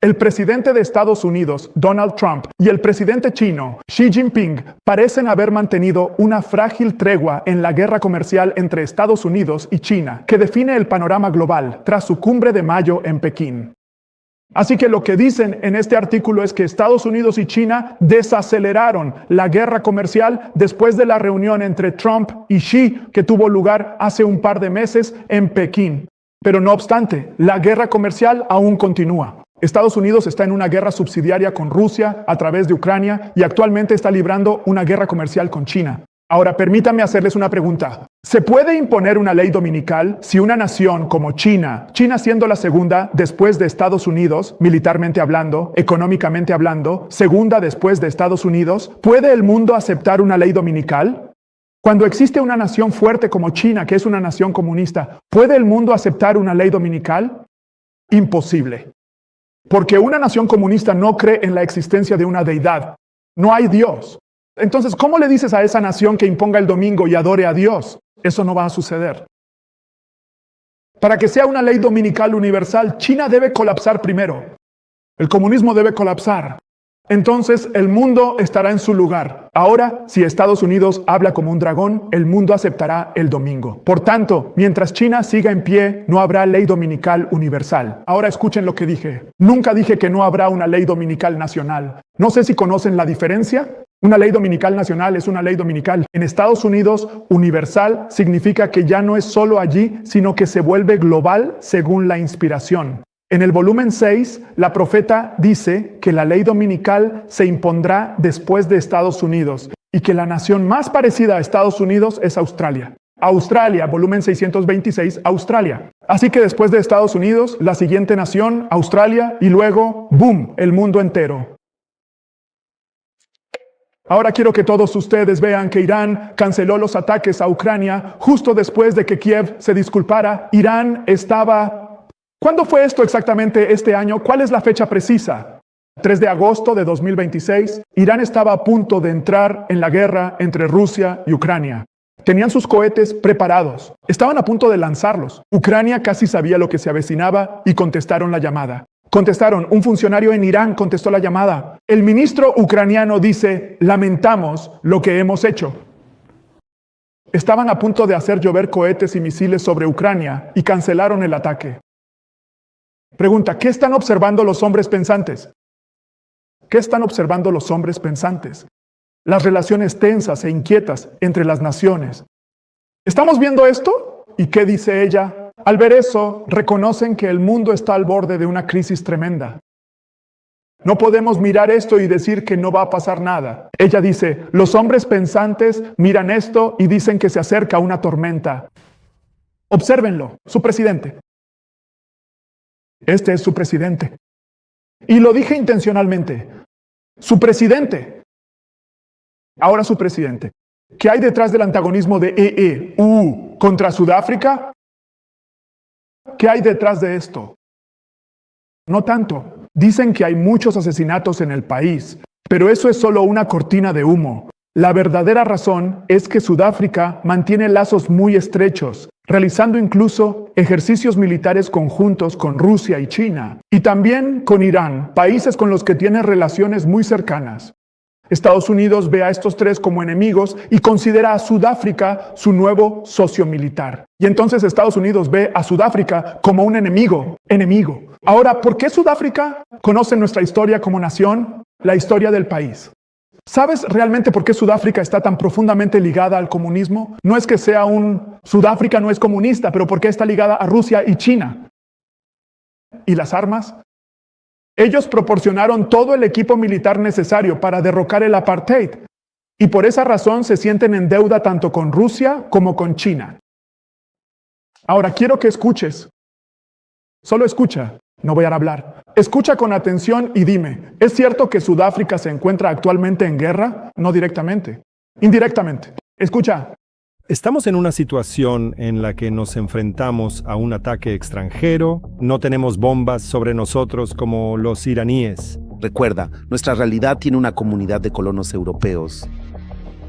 El presidente de Estados Unidos, Donald Trump, y el presidente chino, Xi Jinping, parecen haber mantenido una frágil tregua en la guerra comercial entre Estados Unidos y China, que define el panorama global tras su cumbre de mayo en Pekín. Así que lo que dicen en este artículo es que Estados Unidos y China desaceleraron la guerra comercial después de la reunión entre Trump y Xi que tuvo lugar hace un par de meses en Pekín. Pero no obstante, la guerra comercial aún continúa. Estados Unidos está en una guerra subsidiaria con Rusia a través de Ucrania y actualmente está librando una guerra comercial con China. Ahora, permítanme hacerles una pregunta. ¿Se puede imponer una ley dominical si una nación como China siendo la segunda después de Estados Unidos, militarmente hablando, económicamente hablando, segunda después de Estados Unidos, ¿puede el mundo aceptar una ley dominical? Cuando existe una nación fuerte como China, que es una nación comunista, ¿puede el mundo aceptar una ley dominical? Imposible. Porque una nación comunista no cree en la existencia de una deidad. No hay Dios. Entonces, ¿cómo le dices a esa nación que imponga el domingo y adore a Dios? Eso no va a suceder. Para que sea una ley dominical universal, China debe colapsar primero. El comunismo debe colapsar. Entonces el mundo estará en su lugar. Ahora, si Estados Unidos habla como un dragón, el mundo aceptará el domingo. Por tanto, mientras China siga en pie, no habrá ley dominical universal. Ahora escuchen lo que dije. Nunca dije que no habrá una ley dominical nacional. No sé si conocen la diferencia. Una ley dominical nacional es una ley dominical. En Estados Unidos, universal significa que ya no es solo allí, sino que se vuelve global según la inspiración. En el volumen 6, la profeta dice que la ley dominical se impondrá después de Estados Unidos y que la nación más parecida a Estados Unidos es Australia. Australia, volumen 626, Australia. Así que después de Estados Unidos, la siguiente nación, Australia, y luego, ¡boom!, el mundo entero. Ahora quiero que todos ustedes vean que Irán canceló los ataques a Ucrania justo después de que Kiev se disculpara. Irán estaba... ¿Cuándo fue esto exactamente este año? ¿Cuál es la fecha precisa? 3 de agosto de 2026. Irán estaba a punto de entrar en la guerra entre Rusia y Ucrania. Tenían sus cohetes preparados. Estaban a punto de lanzarlos. Ucrania casi sabía lo que se avecinaba y contestaron la llamada. Contestaron, un funcionario en Irán contestó la llamada. El ministro ucraniano dice, lamentamos lo que hemos hecho. Estaban a punto de hacer llover cohetes y misiles sobre Ucrania y cancelaron el ataque. Pregunta, ¿qué están observando los hombres pensantes? ¿Qué están observando los hombres pensantes? Las relaciones tensas e inquietas entre las naciones. ¿Estamos viendo esto? ¿Y qué dice ella? Al ver eso, reconocen que el mundo está al borde de una crisis tremenda. No podemos mirar esto y decir que no va a pasar nada. Ella dice, los hombres pensantes miran esto y dicen que se acerca una tormenta. Obsérvenlo, su presidente. Este es su presidente. Y lo dije intencionalmente. Su presidente. Ahora su presidente. ¿Qué hay detrás del antagonismo de EU contra Sudáfrica? ¿Qué hay detrás de esto? No tanto. Dicen que hay muchos asesinatos en el país, pero eso es solo una cortina de humo. La verdadera razón es que Sudáfrica mantiene lazos muy estrechos, realizando incluso ejercicios militares conjuntos con Rusia y China, y también con Irán, países con los que tiene relaciones muy cercanas. Estados Unidos ve a estos tres como enemigos y considera a Sudáfrica su nuevo socio militar. Y entonces Estados Unidos ve a Sudáfrica como un enemigo. Ahora, ¿por qué Sudáfrica? ¿Conocen nuestra historia como nación? La historia del país. ¿Sabes realmente por qué Sudáfrica está tan profundamente ligada al comunismo? No es que sea Sudáfrica no es comunista, pero ¿por qué está ligada a Rusia y China? ¿Y las armas? Ellos proporcionaron todo el equipo militar necesario para derrocar el apartheid. Y por esa razón se sienten en deuda tanto con Rusia como con China. Ahora quiero que escuches. Solo escucha. No voy a hablar. Escucha con atención y dime, ¿es cierto que Sudáfrica se encuentra actualmente en guerra? No directamente. Indirectamente. Escucha. Estamos en una situación en la que nos enfrentamos a un ataque extranjero, no tenemos bombas sobre nosotros como los iraníes. Recuerda, nuestra realidad tiene una comunidad de colonos europeos.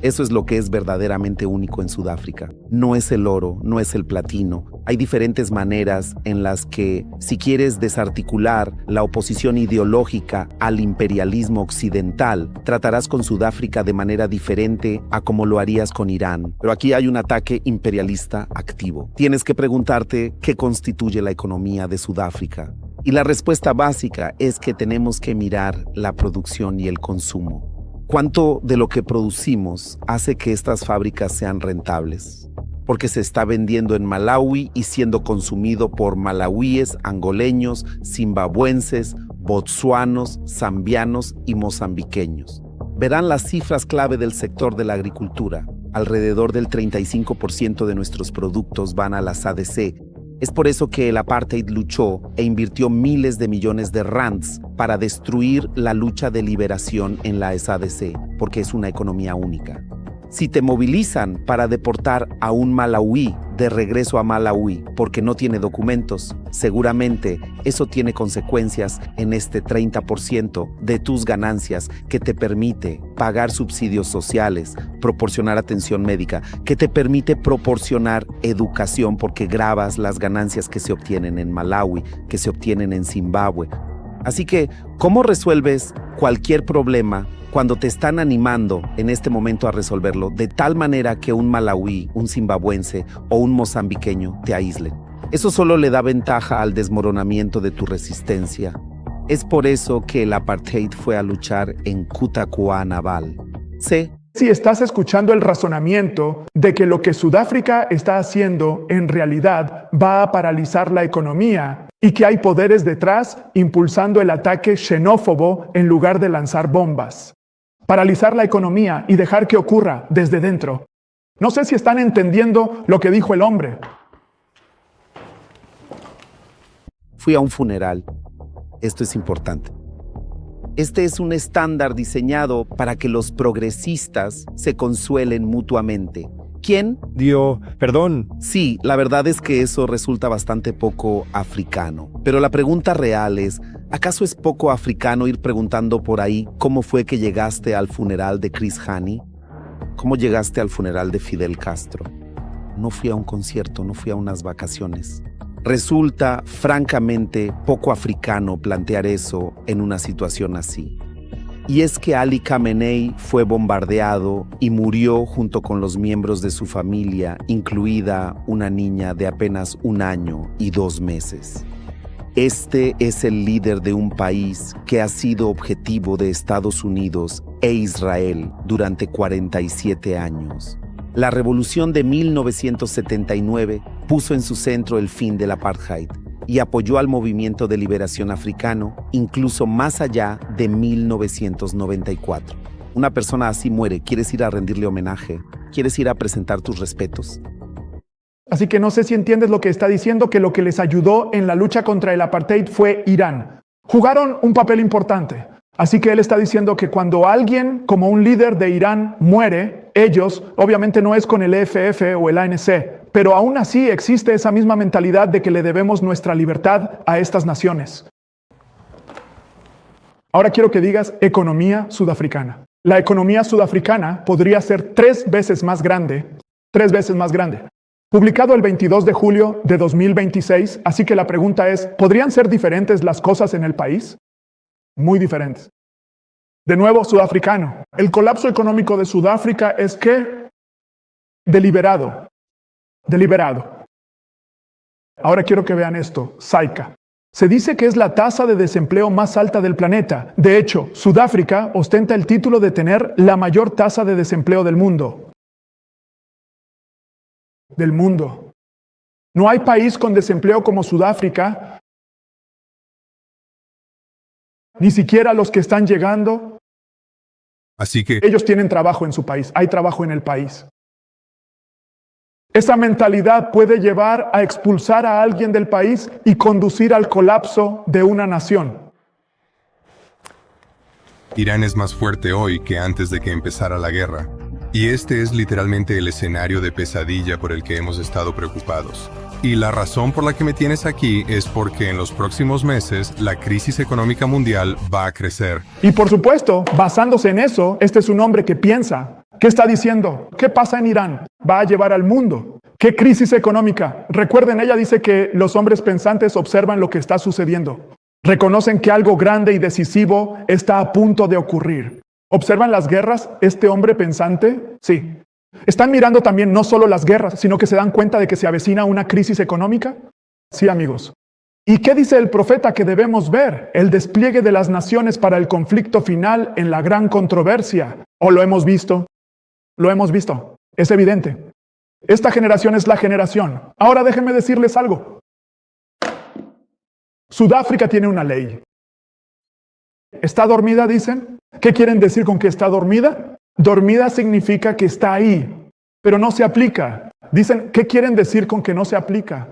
Eso es lo que es verdaderamente único en Sudáfrica. No es el oro, no es el platino. Hay diferentes maneras en las que, si quieres desarticular la oposición ideológica al imperialismo occidental, tratarás con Sudáfrica de manera diferente a como lo harías con Irán. Pero aquí hay un ataque imperialista activo. Tienes que preguntarte qué constituye la economía de Sudáfrica. Y la respuesta básica es que tenemos que mirar la producción y el consumo. ¿Cuánto de lo que producimos hace que estas fábricas sean rentables? Porque se está vendiendo en Malawi y siendo consumido por malawíes, angoleños, zimbabuenses, botsuanos, zambianos y mozambiqueños. Verán las cifras clave del sector de la agricultura. Alrededor del 35% de nuestros productos van a la SADC. Es por eso que el apartheid luchó e invirtió miles de millones de rands para destruir la lucha de liberación en la SADC, porque es una economía única. Si te movilizan para deportar a un malauí de regreso a Malawi porque no tiene documentos, seguramente eso tiene consecuencias en este 30% de tus ganancias que te permite pagar subsidios sociales, proporcionar atención médica, que te permite proporcionar educación porque grabas las ganancias que se obtienen en Malawi, que se obtienen en Zimbabue. Así que, ¿cómo resuelves cualquier problema, cuando te están animando en este momento a resolverlo, de tal manera que un malauí, un zimbabuense o un mozambiqueño te aíslen. Eso solo le da ventaja al desmoronamiento de tu resistencia. Es por eso que el apartheid fue a luchar en Kutakuá Naval. Sé Si estás escuchando el razonamiento de que lo que Sudáfrica está haciendo en realidad va a paralizar la economía y que hay poderes detrás impulsando el ataque xenófobo en lugar de lanzar bombas. Paralizar la economía y dejar que ocurra desde dentro. No sé si están entendiendo lo que dijo el hombre. Fui a un funeral. Esto es importante. Este es un estándar diseñado para que los progresistas se consuelen mutuamente. ¿Quién? Perdón. Sí, la verdad es que eso resulta bastante poco africano. Pero la pregunta real es, ¿acaso es poco africano ir preguntando por ahí cómo fue que llegaste al funeral de Chris Hani? ¿Cómo llegaste al funeral de Fidel Castro? No fui a un concierto, no fui a unas vacaciones. Resulta francamente poco africano plantear eso en una situación así. Y es que Ali Khamenei fue bombardeado y murió junto con los miembros de su familia, incluida una niña de apenas 1 año y 2 meses. Este es el líder de un país que ha sido objetivo de Estados Unidos e Israel durante 47 años. La revolución de 1979 puso en su centro el fin del apartheid y apoyó al movimiento de liberación africano incluso más allá de 1994. Una persona así muere, ¿quieres ir a rendirle homenaje? ¿Quieres ir a presentar tus respetos? Así que no sé si entiendes lo que está diciendo, que lo que les ayudó en la lucha contra el apartheid fue Irán. Jugaron un papel importante. Así que él está diciendo que cuando alguien como un líder de Irán muere, ellos, obviamente no es con el EFF o el ANC, pero aún así existe esa misma mentalidad de que le debemos nuestra libertad a estas naciones. Ahora quiero que digas economía sudafricana. La economía sudafricana podría ser 3 veces más grande, 3 veces más grande. Publicado el 22 de julio de 2026, así que la pregunta es, ¿podrían ser diferentes las cosas en el país? Muy diferentes. De nuevo, sudafricano. El colapso económico de Sudáfrica es que deliberado. Ahora quiero que vean esto, SAICA. Se dice que es la tasa de desempleo más alta del planeta. De hecho, Sudáfrica ostenta el título de tener la mayor tasa de desempleo del mundo. No hay país con desempleo como Sudáfrica, ni siquiera los que están llegando. Así que Ellos tienen trabajo en su país, hay trabajo en el país. Esa mentalidad puede llevar a expulsar a alguien del país y conducir al colapso de una nación. Irán es más fuerte hoy que antes de que empezara la guerra. Y este es literalmente el escenario de pesadilla por el que hemos estado preocupados. Y la razón por la que me tienes aquí es porque en los próximos meses la crisis económica mundial va a crecer. Y por supuesto, basándose en eso, este es un hombre que piensa. ¿Qué está diciendo? ¿Qué pasa en Irán? Va a llevar al mundo. ¿Qué crisis económica? Recuerden, ella dice que los hombres pensantes observan lo que está sucediendo. Reconocen que algo grande y decisivo está a punto de ocurrir. ¿Observan las guerras? ¿Este hombre pensante? Sí. ¿Están mirando también no solo las guerras, sino que se dan cuenta de que se avecina una crisis económica? Sí, amigos. ¿Y qué dice el profeta que debemos ver? El despliegue de las naciones para el conflicto final en la gran controversia. ¿O lo hemos visto? Lo hemos visto. Es evidente. Esta generación es la generación. Ahora déjenme decirles algo. Sudáfrica tiene una ley. ¿Está dormida, dicen? ¿Qué quieren decir con que está dormida? Dormida significa que está ahí, pero no se aplica. Dicen, ¿qué quieren decir con que no se aplica?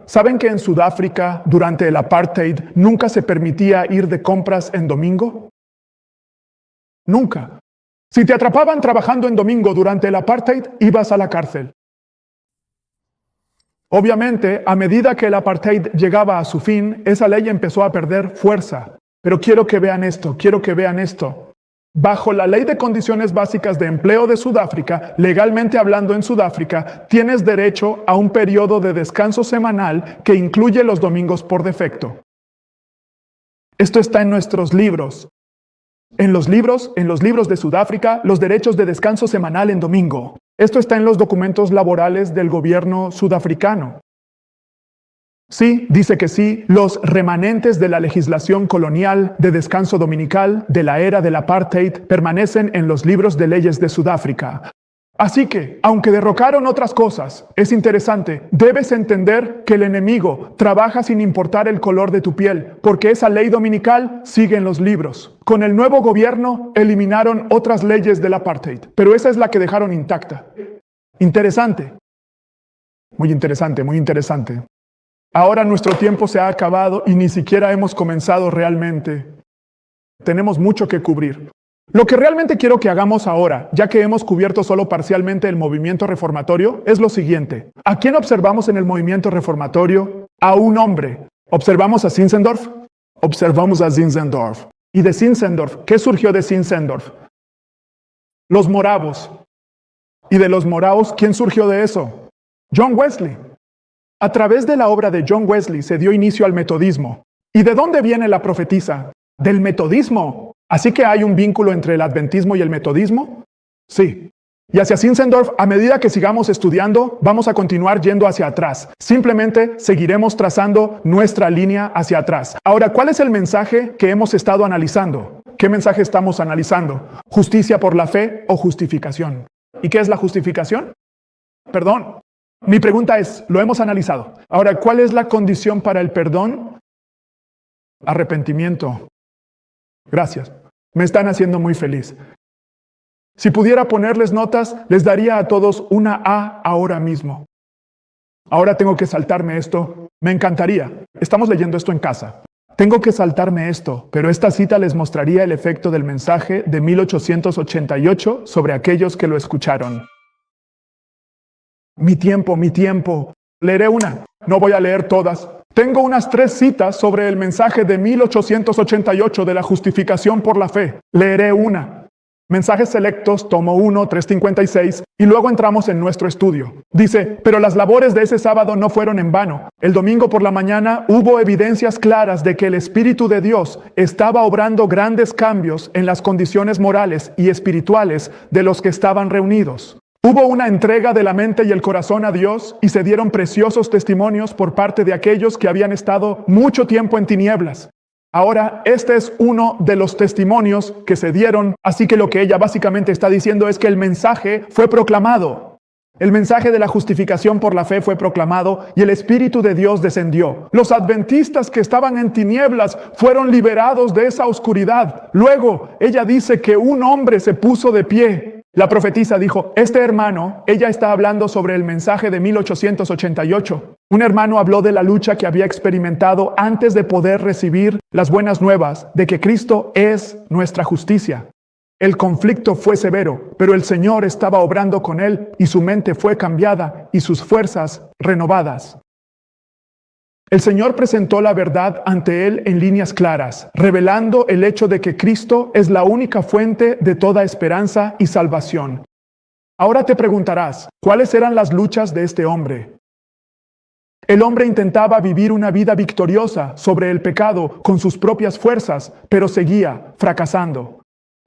¿Saben que en Sudáfrica, durante el apartheid, nunca se permitía ir de compras en domingo? Nunca. Si te atrapaban trabajando en domingo durante el apartheid, ibas a la cárcel. Obviamente, a medida que el apartheid llegaba a su fin, esa ley empezó a perder fuerza. Pero quiero que vean esto. Bajo la Ley de Condiciones Básicas de Empleo de Sudáfrica, legalmente hablando en Sudáfrica, tienes derecho a un periodo de descanso semanal que incluye los domingos por defecto. Esto está en nuestros libros. en los libros de Sudáfrica, los derechos de descanso semanal en domingo. Esto está en los documentos laborales del gobierno sudafricano. Sí, dice que sí, los remanentes de la legislación colonial de descanso dominical de la era del apartheid permanecen en los libros de leyes de Sudáfrica. Así que, aunque derrocaron otras cosas, es interesante, debes entender que el enemigo trabaja sin importar el color de tu piel, porque esa ley dominical sigue en los libros. Con el nuevo gobierno eliminaron otras leyes del apartheid, pero esa es la que dejaron intacta. Interesante. Muy interesante, muy interesante. Ahora nuestro tiempo se ha acabado y ni siquiera hemos comenzado realmente. Tenemos mucho que cubrir. Lo que realmente quiero que hagamos ahora, ya que hemos cubierto solo parcialmente el movimiento reformatorio, es lo siguiente. ¿A quién observamos en el movimiento reformatorio? A un hombre. ¿Observamos a Zinzendorf? Observamos a Zinzendorf. ¿Y de Zinzendorf? ¿Qué surgió de Zinzendorf? Los moravos. ¿Y de los moravos quién surgió de eso? John Wesley. A través de la obra de John Wesley se dio inicio al metodismo. ¿Y de dónde viene la profetisa? Del metodismo. ¿Así que hay un vínculo entre el adventismo y el metodismo? Sí. Y hacia Zinzendorf, a medida que sigamos estudiando, vamos a continuar yendo hacia atrás. Simplemente seguiremos trazando nuestra línea hacia atrás. Ahora, ¿cuál es el mensaje que hemos estado analizando? ¿Qué mensaje estamos analizando? ¿Justicia por la fe o justificación? ¿Y qué es la justificación? Perdón. Mi pregunta es, lo hemos analizado. Ahora, ¿cuál es la condición para el perdón? Arrepentimiento. Gracias. Me están haciendo muy feliz. Si pudiera ponerles notas, les daría a todos una A ahora mismo. Ahora tengo que saltarme esto. Me encantaría. Estamos leyendo esto en casa. Tengo que saltarme esto, pero esta cita les mostraría el efecto del mensaje de 1888 sobre aquellos que lo escucharon. Mi tiempo. Leeré una. No voy a leer todas. Tengo unas 3 citas sobre el mensaje de 1888 de la justificación por la fe. Leeré una. Mensajes selectos, tomo 1, 356, y luego entramos en nuestro estudio. Dice, pero las labores de ese sábado no fueron en vano. El domingo por la mañana hubo evidencias claras de que el Espíritu de Dios estaba obrando grandes cambios en las condiciones morales y espirituales de los que estaban reunidos. Hubo una entrega de la mente y el corazón a Dios y se dieron preciosos testimonios por parte de aquellos que habían estado mucho tiempo en tinieblas. Ahora, este es uno de los testimonios que se dieron, así que lo que ella básicamente está diciendo es que el mensaje fue proclamado. El mensaje de la justificación por la fe fue proclamado y el Espíritu de Dios descendió. Los adventistas que estaban en tinieblas fueron liberados de esa oscuridad. Luego, ella dice que un hombre se puso de pie. La profetisa dijo, este hermano, ella está hablando sobre el mensaje de 1888. Un hermano habló de la lucha que había experimentado antes de poder recibir las buenas nuevas de que Cristo es nuestra justicia. El conflicto fue severo, pero el Señor estaba obrando con él y su mente fue cambiada y sus fuerzas renovadas. El Señor presentó la verdad ante él en líneas claras, revelando el hecho de que Cristo es la única fuente de toda esperanza y salvación. Ahora te preguntarás, ¿cuáles eran las luchas de este hombre? El hombre intentaba vivir una vida victoriosa sobre el pecado con sus propias fuerzas, pero seguía fracasando.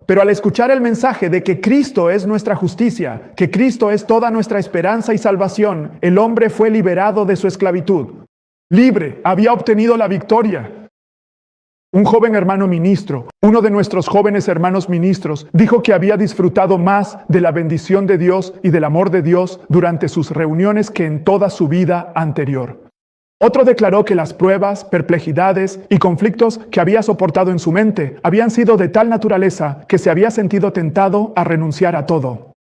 Pero al escuchar el mensaje de que Cristo es nuestra justicia, que Cristo es toda nuestra esperanza y salvación, el hombre fue liberado de su esclavitud. Libre, había obtenido la victoria. Un joven hermano ministro, uno de nuestros jóvenes hermanos ministros, dijo que había disfrutado más de la bendición de Dios y del amor de Dios durante sus reuniones que en toda su vida anterior. Otro declaró que las pruebas, perplejidades y conflictos que había soportado en su mente habían sido de tal naturaleza que se había sentido tentado a renunciar a todo.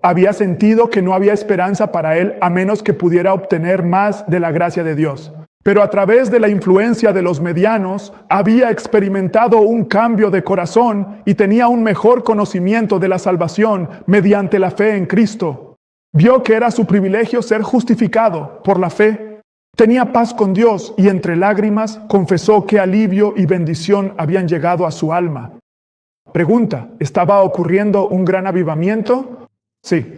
Había sentido que no había esperanza para él a menos que pudiera obtener más de la gracia de Dios. Pero a través de la influencia de los medianos, había experimentado un cambio de corazón y tenía un mejor conocimiento de la salvación mediante la fe en Cristo. Vio que era su privilegio ser justificado por la fe. Tenía paz con Dios y entre lágrimas confesó que alivio y bendición habían llegado a su alma. Pregunta, ¿estaba ocurriendo un gran avivamiento? Sí.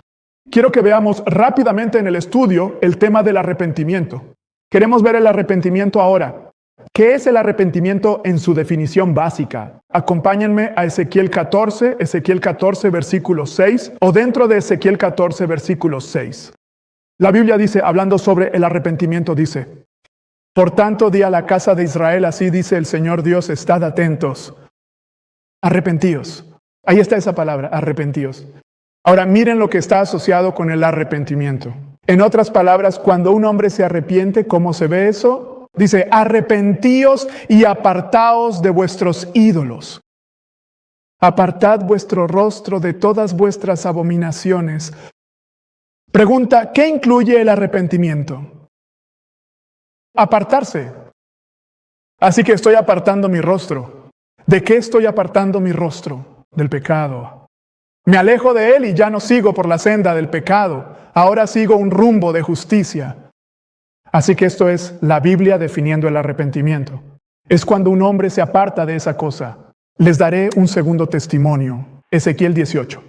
Quiero que veamos rápidamente en el estudio el tema del arrepentimiento. Queremos ver el arrepentimiento ahora. ¿Qué es el arrepentimiento en su definición básica? Acompáñenme a Ezequiel 14, versículo 6, o dentro de Ezequiel 14, versículo 6. La Biblia dice, hablando sobre el arrepentimiento, dice: por tanto, di a la casa de Israel, así dice el Señor Dios, estad atentos, arrepentíos. Ahí está esa palabra, arrepentíos. Ahora, miren lo que está asociado con el arrepentimiento. En otras palabras, cuando un hombre se arrepiente, ¿cómo se ve eso? Dice, arrepentíos y apartaos de vuestros ídolos. Apartad vuestro rostro de todas vuestras abominaciones. Pregunta, ¿qué incluye el arrepentimiento? Apartarse. Así que estoy apartando mi rostro. ¿De qué estoy apartando mi rostro? Del pecado. Me alejo de él y ya no sigo por la senda del pecado. Ahora sigo un rumbo de justicia. Así que esto es la Biblia definiendo el arrepentimiento. Es cuando un hombre se aparta de esa cosa. Les daré un segundo testimonio. Ezequiel 18.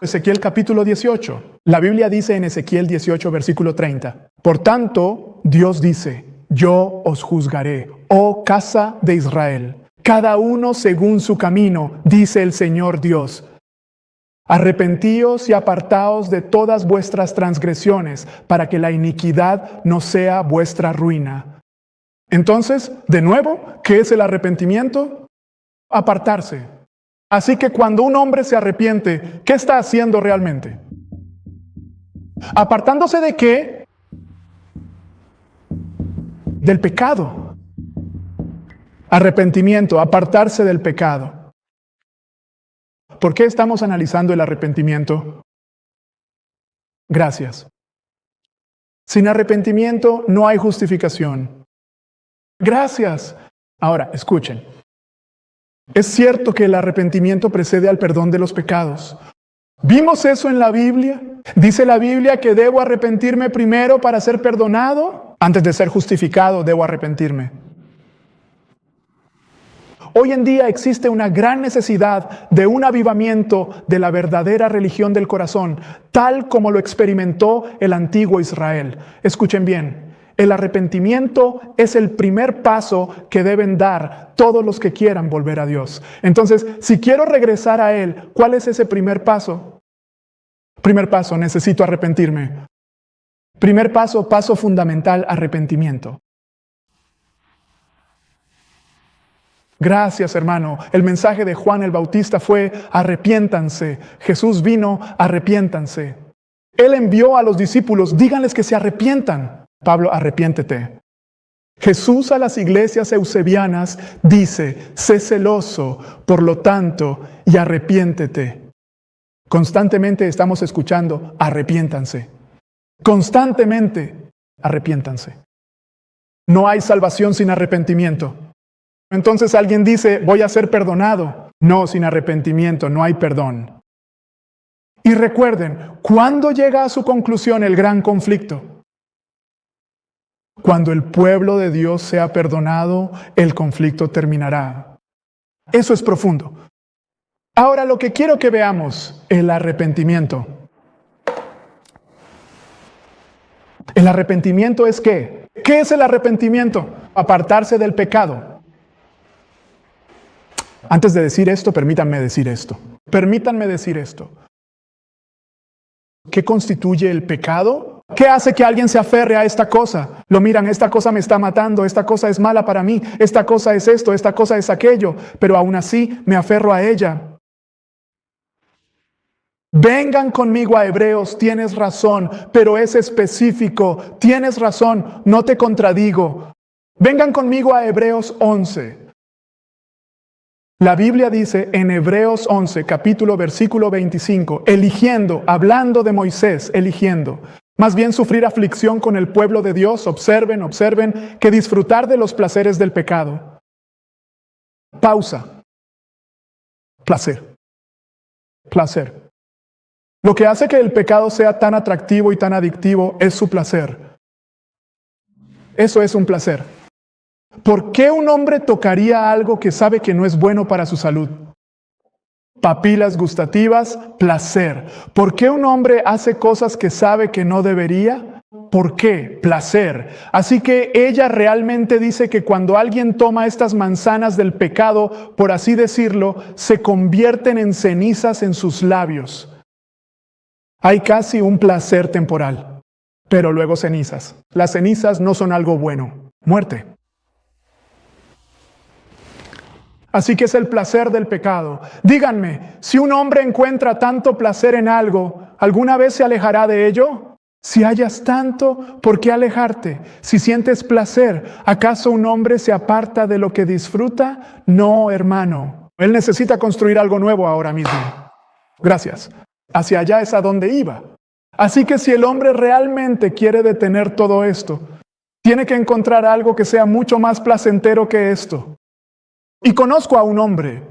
Ezequiel capítulo 18. La Biblia dice en Ezequiel 18, versículo 30. Por tanto, Dios dice, yo os juzgaré, oh casa de Israel, cada uno según su camino, dice el Señor Dios. Arrepentíos y apartaos de todas vuestras transgresiones, para que la iniquidad no sea vuestra ruina. Entonces, de nuevo, ¿qué es el arrepentimiento? Apartarse. Así que cuando un hombre se arrepiente, ¿qué está haciendo realmente? ¿Apartándose de qué? Del pecado. Arrepentimiento, apartarse del pecado. ¿Por qué estamos analizando el arrepentimiento? Gracias. Sin arrepentimiento no hay justificación. Gracias. Ahora, escuchen. Es cierto que el arrepentimiento precede al perdón de los pecados. ¿Vimos eso en la Biblia? ¿Dice la Biblia que debo arrepentirme primero para ser perdonado? Antes de ser justificado, debo arrepentirme. Hoy en día existe una gran necesidad de un avivamiento de la verdadera religión del corazón, tal como lo experimentó el antiguo Israel. Escuchen bien, el arrepentimiento es el primer paso que deben dar todos los que quieran volver a Dios. Entonces, si quiero regresar a Él, ¿cuál es ese primer paso? Primer paso, necesito arrepentirme. Primer paso, paso fundamental, arrepentimiento. Gracias, hermano. El mensaje de Juan el Bautista fue, arrepiéntanse. Jesús vino, arrepiéntanse. Él envió a los discípulos, díganles que se arrepientan. Pablo, arrepiéntete. Jesús a las iglesias eusebianas dice, sé celoso, por lo tanto, y arrepiéntete. Constantemente estamos escuchando, arrepiéntanse. Constantemente, arrepiéntanse. No hay salvación sin arrepentimiento. Entonces alguien dice, voy a ser perdonado. No, sin arrepentimiento no hay perdón. Y recuerden, ¿cuándo llega a su conclusión el gran conflicto? Cuando el pueblo de Dios sea perdonado, el conflicto terminará. Eso es profundo. Ahora lo que quiero que veamos, el arrepentimiento. ¿El arrepentimiento es qué? ¿Qué es el arrepentimiento? Apartarse del pecado. Antes de decir esto, permítanme decir esto. Permítanme decir esto. ¿Qué constituye el pecado? ¿Qué hace que alguien se aferre a esta cosa? Lo miran, esta cosa me está matando, esta cosa es mala para mí, esta cosa es esto, esta cosa es aquello, pero aún así me aferro a ella. Vengan conmigo a Hebreos, tienes razón, pero es específico, tienes razón, no te contradigo. Vengan conmigo a Hebreos 11. La Biblia dice en Hebreos 11, capítulo, versículo 25, eligiendo, hablando de Moisés, eligiendo, más bien sufrir aflicción con el pueblo de Dios, observen, que disfrutar de los placeres del pecado. Pausa. Placer. Placer. Lo que hace que el pecado sea tan atractivo y tan adictivo es su placer. Eso es un placer. ¿Por qué un hombre tocaría algo que sabe que no es bueno para su salud? Papilas gustativas, placer. ¿Por qué un hombre hace cosas que sabe que no debería? ¿por qué? Placer. Así que ella realmente dice que cuando alguien toma estas manzanas del pecado, por así decirlo, se convierten en cenizas en sus labios. Hay casi un placer temporal, pero luego cenizas. Las cenizas no son algo bueno, muerte. Así que es el placer del pecado. Díganme, si un hombre encuentra tanto placer en algo, ¿alguna vez se alejará de ello? Si hallas tanto, ¿por qué alejarte? Si sientes placer, ¿acaso un hombre se aparta de lo que disfruta? No, hermano. Él necesita construir algo nuevo ahora mismo. Gracias. Hacia allá es a donde iba. Así que si el hombre realmente quiere detener todo esto, tiene que encontrar algo que sea mucho más placentero que esto. Y conozco a un hombre.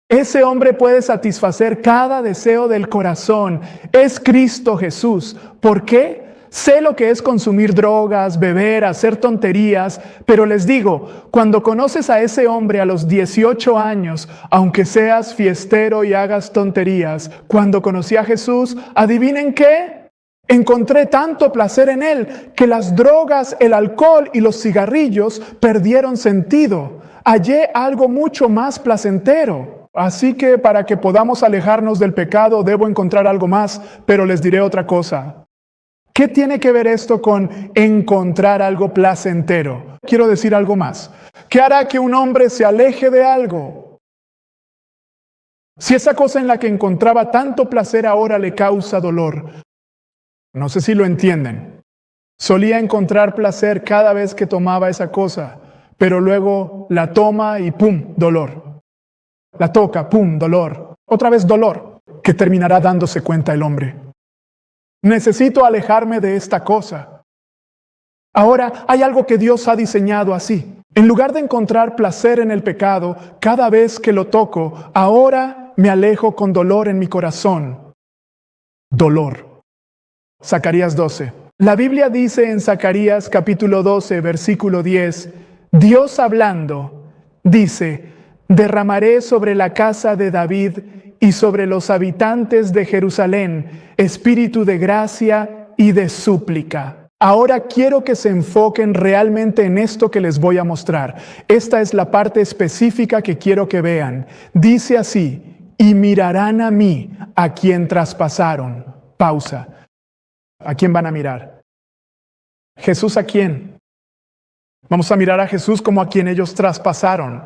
Ese hombre puede satisfacer cada deseo del corazón. Es Cristo Jesús. ¿Por qué? Sé lo que es consumir drogas, beber, hacer tonterías, pero les digo, cuando conoces a ese hombre a los 18 años, aunque seas fiestero y hagas tonterías, cuando conocí a Jesús, ¿adivinen qué? Encontré tanto placer en él que las drogas, el alcohol y los cigarrillos perdieron sentido. Hallé algo mucho más placentero. Así que para que podamos alejarnos del pecado debo encontrar algo más, pero les diré otra cosa. ¿Qué tiene que ver esto con encontrar algo placentero? Quiero decir algo más. ¿Qué hará que un hombre se aleje de algo? Si esa cosa en la que encontraba tanto placer ahora le causa dolor. No sé si lo entienden. Solía encontrar placer cada vez que tomaba esa cosa, pero luego la toma y ¡pum! Dolor. La toca, ¡pum! Dolor. Otra vez dolor, que terminará dándose cuenta el hombre. Necesito alejarme de esta cosa. Ahora hay algo que Dios ha diseñado así. En lugar de encontrar placer en el pecado, cada vez que lo toco, ahora me alejo con dolor en mi corazón. Dolor. Zacarías 12. La Biblia dice en Zacarías capítulo 12, versículo 10, Dios hablando, dice, derramaré sobre la casa de David y sobre los habitantes de Jerusalén espíritu de gracia y de súplica. Ahora quiero que se enfoquen realmente en esto que les voy a mostrar. Esta es la parte específica que quiero que vean. Dice así, y mirarán a mí, a quien traspasaron. Pausa. ¿A quién van a mirar? ¿Jesús a quién? Vamos a mirar a Jesús como a quien ellos traspasaron.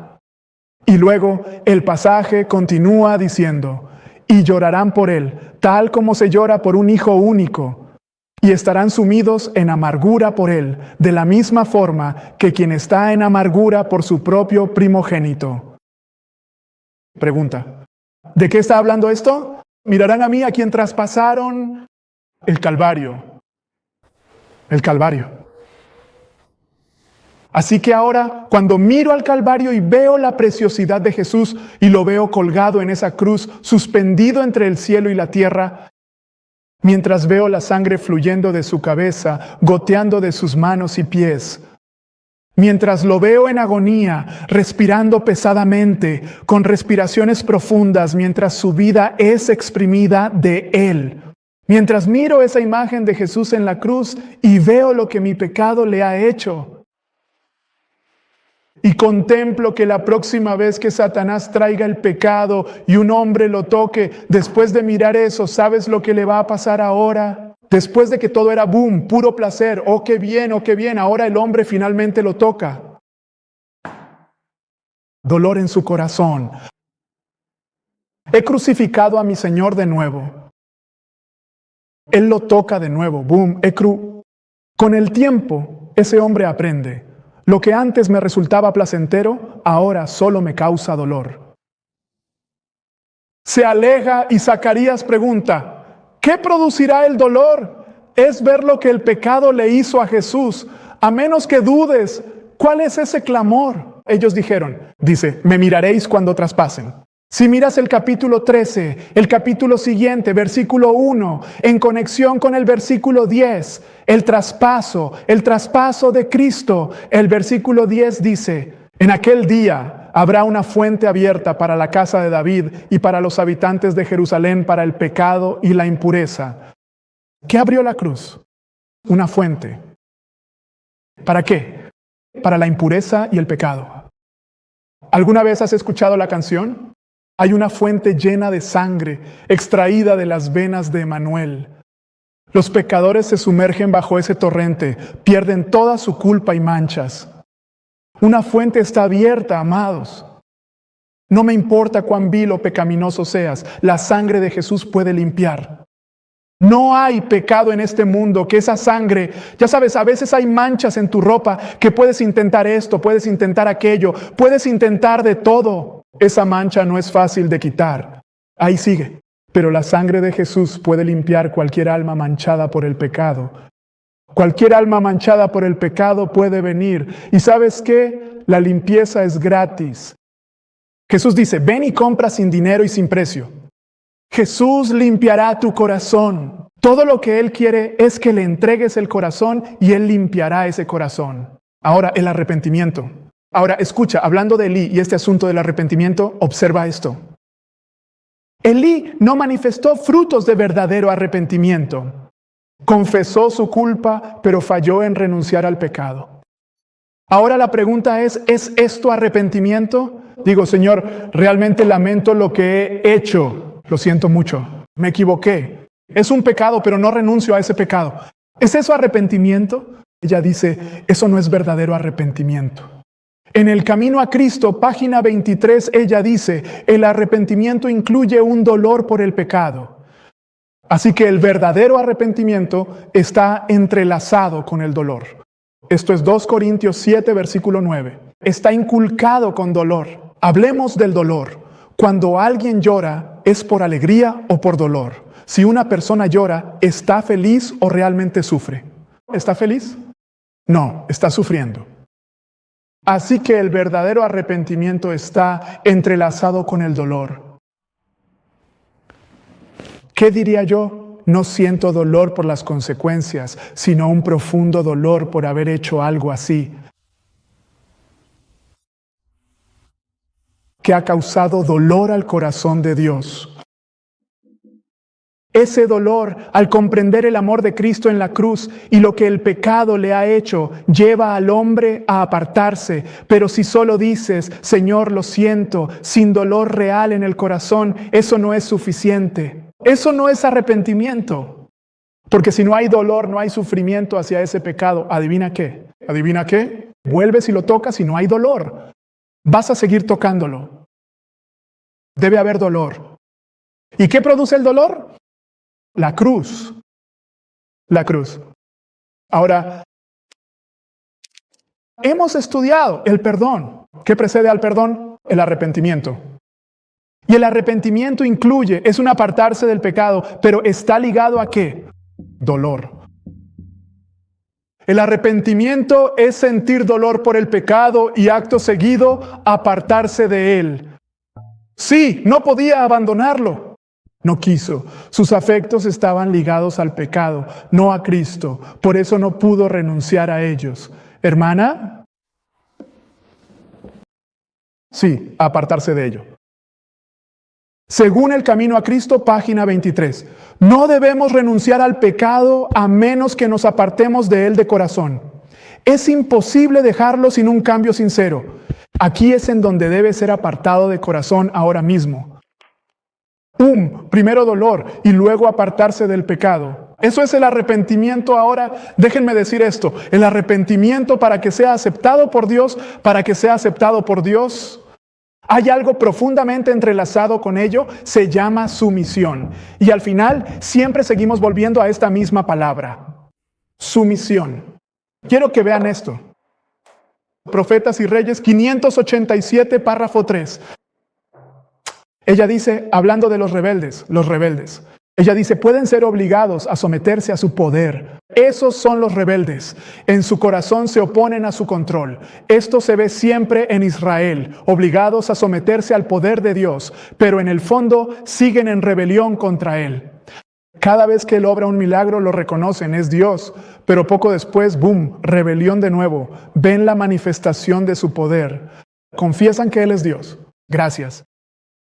Y luego el pasaje continúa diciendo, y llorarán por él, tal como se llora por un hijo único, y estarán sumidos en amargura por él, de la misma forma que quien está en amargura por su propio primogénito. Pregunta, ¿de qué está hablando esto? Mirarán a mí, a quien traspasaron el Calvario. El Calvario. Así que ahora, cuando miro al Calvario y veo la preciosidad de Jesús y lo veo colgado en esa cruz, suspendido entre el cielo y la tierra, mientras veo la sangre fluyendo de su cabeza, goteando de sus manos y pies, mientras lo veo en agonía, respirando pesadamente, con respiraciones profundas, mientras su vida es exprimida de Él. Mientras miro esa imagen de Jesús en la cruz y veo lo que mi pecado le ha hecho, y contemplo que la próxima vez que Satanás traiga el pecado y un hombre lo toque, después de mirar eso, ¿sabes lo que le va a pasar ahora? Después de que todo era boom, puro placer, oh qué bien, ahora el hombre finalmente lo toca. Dolor en su corazón. He crucificado a mi Señor de nuevo. Él lo toca de nuevo, boom, Con el tiempo, ese hombre aprende. Lo que antes me resultaba placentero, ahora solo me causa dolor. Se aleja y Zacarías pregunta, ¿qué producirá el dolor? Es ver lo que el pecado le hizo a Jesús. A menos que dudes, ¿cuál es ese clamor? Ellos dijeron, dice, me miraréis cuando traspasen. Si miras el capítulo 13, el capítulo siguiente, versículo 1, en conexión con el versículo 10, el traspaso de Cristo, el versículo 10 dice, en aquel día habrá una fuente abierta para la casa de David y para los habitantes de Jerusalén para el pecado y la impureza. ¿Qué abrió la cruz? Una fuente. ¿Para qué? Para la impureza y el pecado. ¿Alguna vez has escuchado la canción? Hay una fuente llena de sangre, extraída de las venas de Emanuel. Los pecadores se sumergen bajo ese torrente, pierden toda su culpa y manchas. Una fuente está abierta, amados. No me importa cuán vil o pecaminoso seas, la sangre de Jesús puede limpiar. No hay pecado en este mundo que esa sangre, ya sabes, a veces hay manchas en tu ropa que puedes intentar esto, puedes intentar aquello, puedes intentar de todo. Esa mancha no es fácil de quitar. Ahí sigue. Pero la sangre de Jesús puede limpiar cualquier alma manchada por el pecado. Cualquier alma manchada por el pecado puede venir. ¿Y sabes qué? La limpieza es gratis. Jesús dice, ven y compra sin dinero y sin precio. Jesús limpiará tu corazón. Todo lo que Él quiere es que le entregues el corazón y Él limpiará ese corazón. Ahora, el arrepentimiento. Ahora, escucha, hablando de Elí y este asunto del arrepentimiento, observa esto. Elí no manifestó frutos de verdadero arrepentimiento. Confesó su culpa, pero falló en renunciar al pecado. Ahora la pregunta ¿es esto arrepentimiento? Digo, Señor, realmente lamento lo que he hecho. Lo siento mucho. Me equivoqué. Es un pecado, pero no renuncio a ese pecado. ¿Es eso arrepentimiento? Ella dice, eso no es verdadero arrepentimiento. En El Camino a Cristo, página 23, ella dice, el arrepentimiento incluye un dolor por el pecado. Así que el verdadero arrepentimiento está entrelazado con el dolor. Esto es 2 Corintios 7, versículo 9. Está inculcado con dolor. Hablemos del dolor. Cuando alguien llora, ¿es por alegría o por dolor? Si una persona llora, ¿está feliz o realmente sufre? ¿Está feliz? No, está sufriendo. Así que el verdadero arrepentimiento está entrelazado con el dolor. ¿Qué diría yo? No siento dolor por las consecuencias, sino un profundo dolor por haber hecho algo así, que ha causado dolor al corazón de Dios. Ese dolor, al comprender el amor de Cristo en la cruz y lo que el pecado le ha hecho, lleva al hombre a apartarse. Pero si solo dices, Señor, lo siento, sin dolor real en el corazón, eso no es suficiente. Eso no es arrepentimiento. Porque si no hay dolor, no hay sufrimiento hacia ese pecado. ¿Adivina qué? ¿Adivina qué? Vuelves y lo tocas y no hay dolor. Vas a seguir tocándolo. Debe haber dolor. ¿Y qué produce el dolor? La cruz. La cruz. Ahora, hemos estudiado el perdón. ¿Qué precede al perdón? El arrepentimiento. Y el arrepentimiento incluye, es un apartarse del pecado, pero está ligado ¿a qué? Dolor. El arrepentimiento es sentir dolor por el pecado y acto seguido apartarse de él. Sí, no podía abandonarlo. No quiso. Sus afectos estaban ligados al pecado, no a Cristo. Por eso no pudo renunciar a ellos. Hermana, sí, apartarse de ello. Según El Camino a Cristo, página 23. No debemos renunciar al pecado a menos que nos apartemos de él de corazón. Es imposible dejarlo sin un cambio sincero. Aquí es en donde debe ser apartado de corazón ahora mismo. Primero dolor y luego apartarse del pecado. Eso es el arrepentimiento ahora. Déjenme decir esto. El arrepentimiento para que sea aceptado por Dios, hay algo profundamente entrelazado con ello, se llama sumisión. Y al final siempre seguimos volviendo a esta misma palabra. Sumisión. Quiero que vean esto. Profetas y Reyes 587, párrafo 3. Ella dice, hablando de los rebeldes, ella dice, pueden ser obligados a someterse a su poder. Esos son los rebeldes. En su corazón se oponen a su control. Esto se ve siempre en Israel, obligados a someterse al poder de Dios, pero en el fondo siguen en rebelión contra Él. Cada vez que Él obra un milagro lo reconocen, es Dios, pero poco después, rebelión de nuevo. Ven la manifestación de su poder. Confiesan que Él es Dios. Gracias.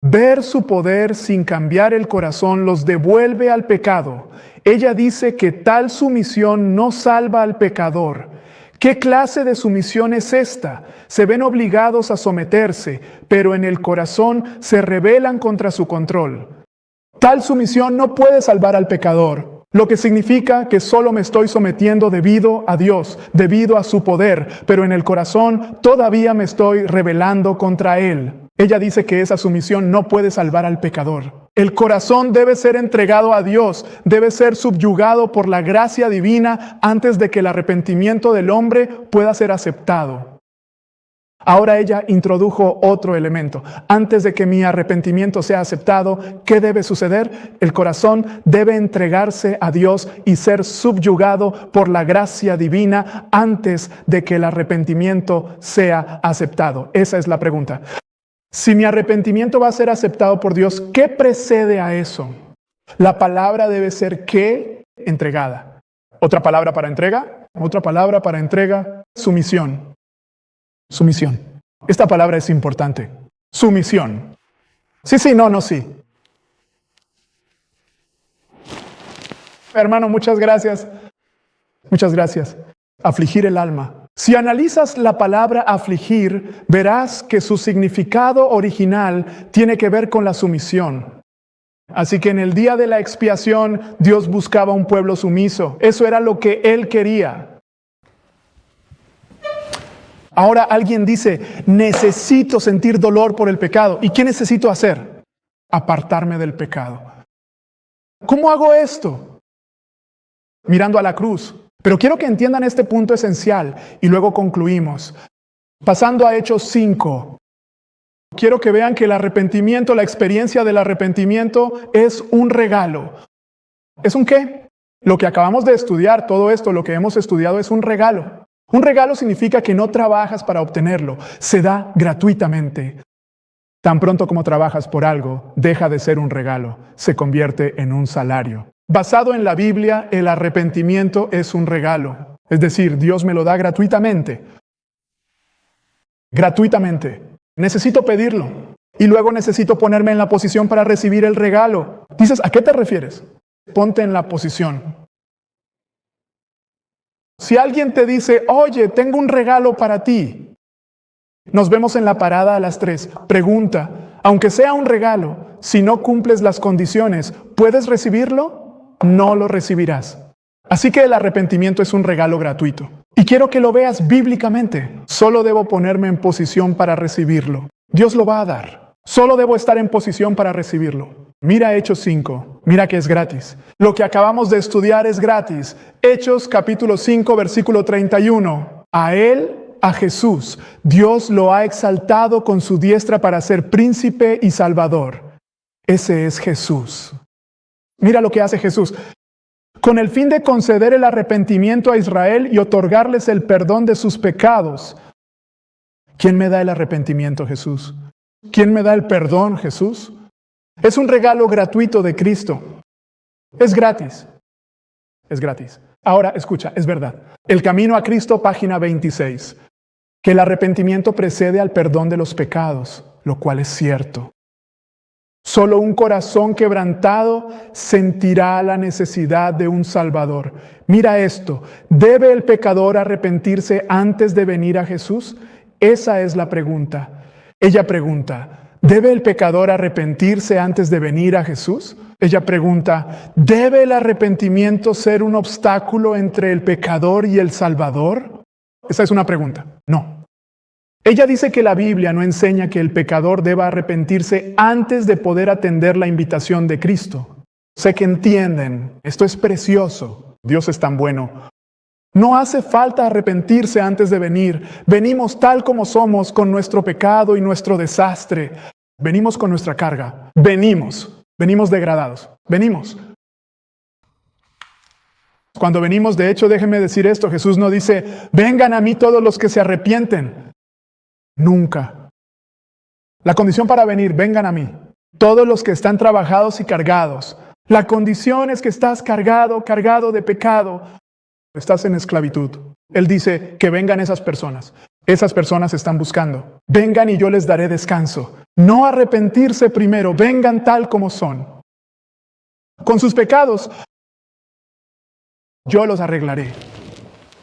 Ver su poder sin cambiar el corazón los devuelve al pecado. Ella dice que tal sumisión no salva al pecador. ¿Qué clase de sumisión es esta? Se ven obligados a someterse, pero en el corazón se rebelan contra su control. Tal sumisión no puede salvar al pecador, lo que significa que solo me estoy sometiendo debido a Dios, debido a su poder, pero en el corazón todavía me estoy rebelando contra Él. Ella dice que esa sumisión no puede salvar al pecador. El corazón debe ser entregado a Dios, debe ser subyugado por la gracia divina antes de que el arrepentimiento del hombre pueda ser aceptado. Ahora ella introdujo otro elemento. Antes de que mi arrepentimiento sea aceptado, ¿qué debe suceder? El corazón debe entregarse a Dios y ser subyugado por la gracia divina antes de que el arrepentimiento sea aceptado. Esa es la pregunta. Si mi arrepentimiento va a ser aceptado por Dios, ¿qué precede a eso? La palabra debe ser ¿qué? Entregada. ¿Otra palabra para entrega? Otra palabra para entrega, sumisión. Sumisión. Esta palabra es importante. Sumisión. Sí, no, sí. Hermano, muchas gracias. Muchas gracias. Afligir el alma. Si analizas la palabra afligir, verás que su significado original tiene que ver con la sumisión. Así que en el día de la expiación, Dios buscaba un pueblo sumiso. Eso era lo que Él quería. Ahora alguien dice, necesito sentir dolor por el pecado. ¿Y qué necesito hacer? Apartarme del pecado. ¿Cómo hago esto? Mirando a la cruz. Pero quiero que entiendan este punto esencial y luego concluimos. Pasando a Hechos 5. Quiero que vean que el arrepentimiento, la experiencia del arrepentimiento es un regalo. ¿Es un qué? Lo que acabamos de estudiar, todo esto, lo que hemos estudiado es un regalo. Un regalo significa que no trabajas para obtenerlo, se da gratuitamente. Tan pronto como trabajas por algo, deja de ser un regalo, se convierte en un salario. Basado en la Biblia, el arrepentimiento es un regalo. Es decir, Dios me lo da gratuitamente. Gratuitamente. Necesito pedirlo. Y luego necesito ponerme en la posición para recibir el regalo. Dices, ¿a qué te refieres? Ponte en la posición. Si alguien te dice, oye, tengo un regalo para ti. Nos vemos en la parada a las 3. Pregunta, aunque sea un regalo, si no cumples las condiciones, ¿puedes recibirlo? No lo recibirás. Así que el arrepentimiento es un regalo gratuito. Y quiero que lo veas bíblicamente. Solo debo ponerme en posición para recibirlo. Dios lo va a dar. Solo debo estar en posición para recibirlo. Mira Hechos 5. Mira que es gratis. Lo que acabamos de estudiar es gratis. Hechos capítulo 5, versículo 31. A Él, a Jesús, Dios lo ha exaltado con su diestra para ser príncipe y salvador. Ese es Jesús. Mira lo que hace Jesús. Con el fin de conceder el arrepentimiento a Israel y otorgarles el perdón de sus pecados. ¿Quién me da el arrepentimiento, Jesús? ¿Quién me da el perdón, Jesús? Es un regalo gratuito de Cristo. Es gratis. Es gratis. Ahora, escucha, es verdad. El camino a Cristo, página 26. Que el arrepentimiento precede al perdón de los pecados, lo cual es cierto. Solo un corazón quebrantado sentirá la necesidad de un Salvador. Mira esto, ¿debe el pecador arrepentirse antes de venir a Jesús? Esa es la pregunta. Ella pregunta, ¿debe el pecador arrepentirse antes de venir a Jesús? Ella pregunta, ¿debe el arrepentimiento ser un obstáculo entre el pecador y el Salvador? Esa es una pregunta. No. Ella dice que la Biblia no enseña que el pecador deba arrepentirse antes de poder atender la invitación de Cristo. Sé que entienden, esto es precioso, Dios es tan bueno. No hace falta arrepentirse antes de venir. Venimos tal como somos con nuestro pecado y nuestro desastre. Venimos con nuestra carga. Venimos degradados. Venimos. Cuando venimos, de hecho, déjenme decir esto, Jesús no dice, vengan a mí todos los que se arrepienten. Nunca. La condición para venir, vengan a mí. Todos los que están trabajados y cargados. La condición es que estás cargado de pecado. Estás en esclavitud. Él dice que vengan esas personas. Esas personas están buscando. Vengan y yo les daré descanso. No arrepentirse primero, vengan tal como son. Con sus pecados, yo los arreglaré.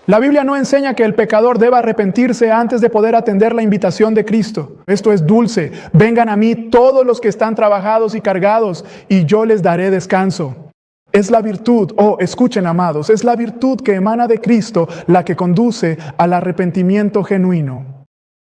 La Biblia no enseña que el pecador deba arrepentirse antes de poder atender la invitación de Cristo. Esto es dulce. Vengan a mí todos los que están trabajados y cargados, y yo les daré descanso. Es la virtud, escuchen amados, es la virtud que emana de Cristo la que conduce al arrepentimiento genuino.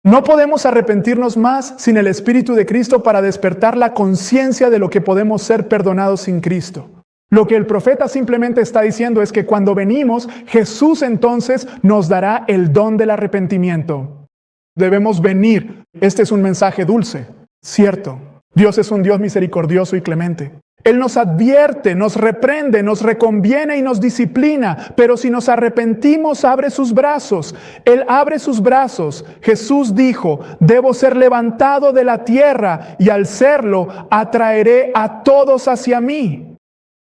No podemos arrepentirnos más sin el Espíritu de Cristo para despertar la conciencia de lo que podemos ser perdonados sin Cristo. Lo que el profeta simplemente está diciendo es que cuando venimos, Jesús entonces nos dará el don del arrepentimiento. Debemos venir. Este es un mensaje dulce, cierto. Dios es un Dios misericordioso y clemente. Él nos advierte, nos reprende, nos reconviene y nos disciplina, pero si nos arrepentimos, abre sus brazos. Él abre sus brazos. Jesús dijo, debo ser levantado de la tierra y al serlo, atraeré a todos hacia mí.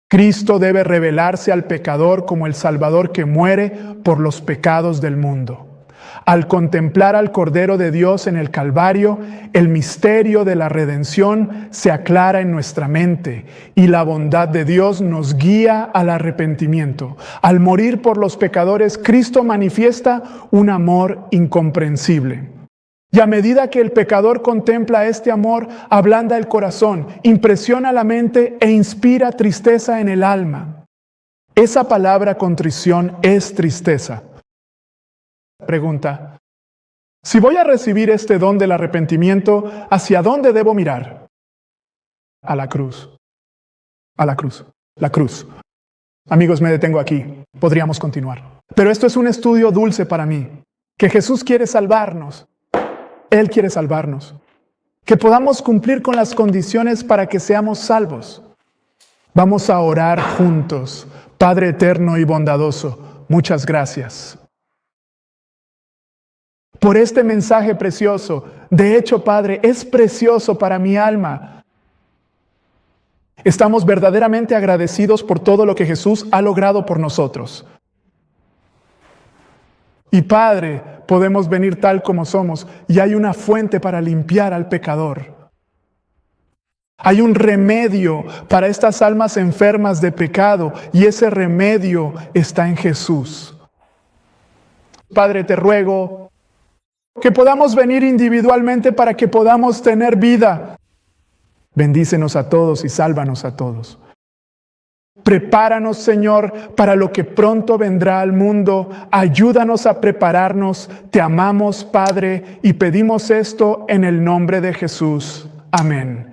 Cristo debe revelarse al pecador como el Salvador que muere por los pecados del mundo. Al contemplar al Cordero de Dios en el Calvario, el misterio de la redención se aclara en nuestra mente y la bondad de Dios nos guía al arrepentimiento. Al morir por los pecadores, Cristo manifiesta un amor incomprensible. Y a medida que el pecador contempla este amor, ablanda el corazón, impresiona la mente e inspira tristeza en el alma. Esa palabra contrición es tristeza. Pregunta: si voy a recibir este don del arrepentimiento, ¿hacia dónde debo mirar? A la cruz. A la cruz. La cruz. Amigos, me detengo aquí. Podríamos continuar. Pero esto es un estudio dulce para mí. Que Jesús quiere salvarnos. Él quiere salvarnos. Que podamos cumplir con las condiciones para que seamos salvos. Vamos a orar juntos. Padre eterno y bondadoso, muchas gracias por este mensaje precioso. De hecho, Padre, es precioso para mi alma. Estamos verdaderamente agradecidos por todo lo que Jesús ha logrado por nosotros. Y Padre, podemos venir tal como somos y hay una fuente para limpiar al pecador. Hay un remedio para estas almas enfermas de pecado y ese remedio está en Jesús. Padre, te ruego que podamos venir individualmente para que podamos tener vida. Bendícenos a todos y sálvanos a todos. Prepáranos, Señor, para lo que pronto vendrá al mundo. Ayúdanos a prepararnos. Te amamos, Padre, y pedimos esto en el nombre de Jesús. Amén.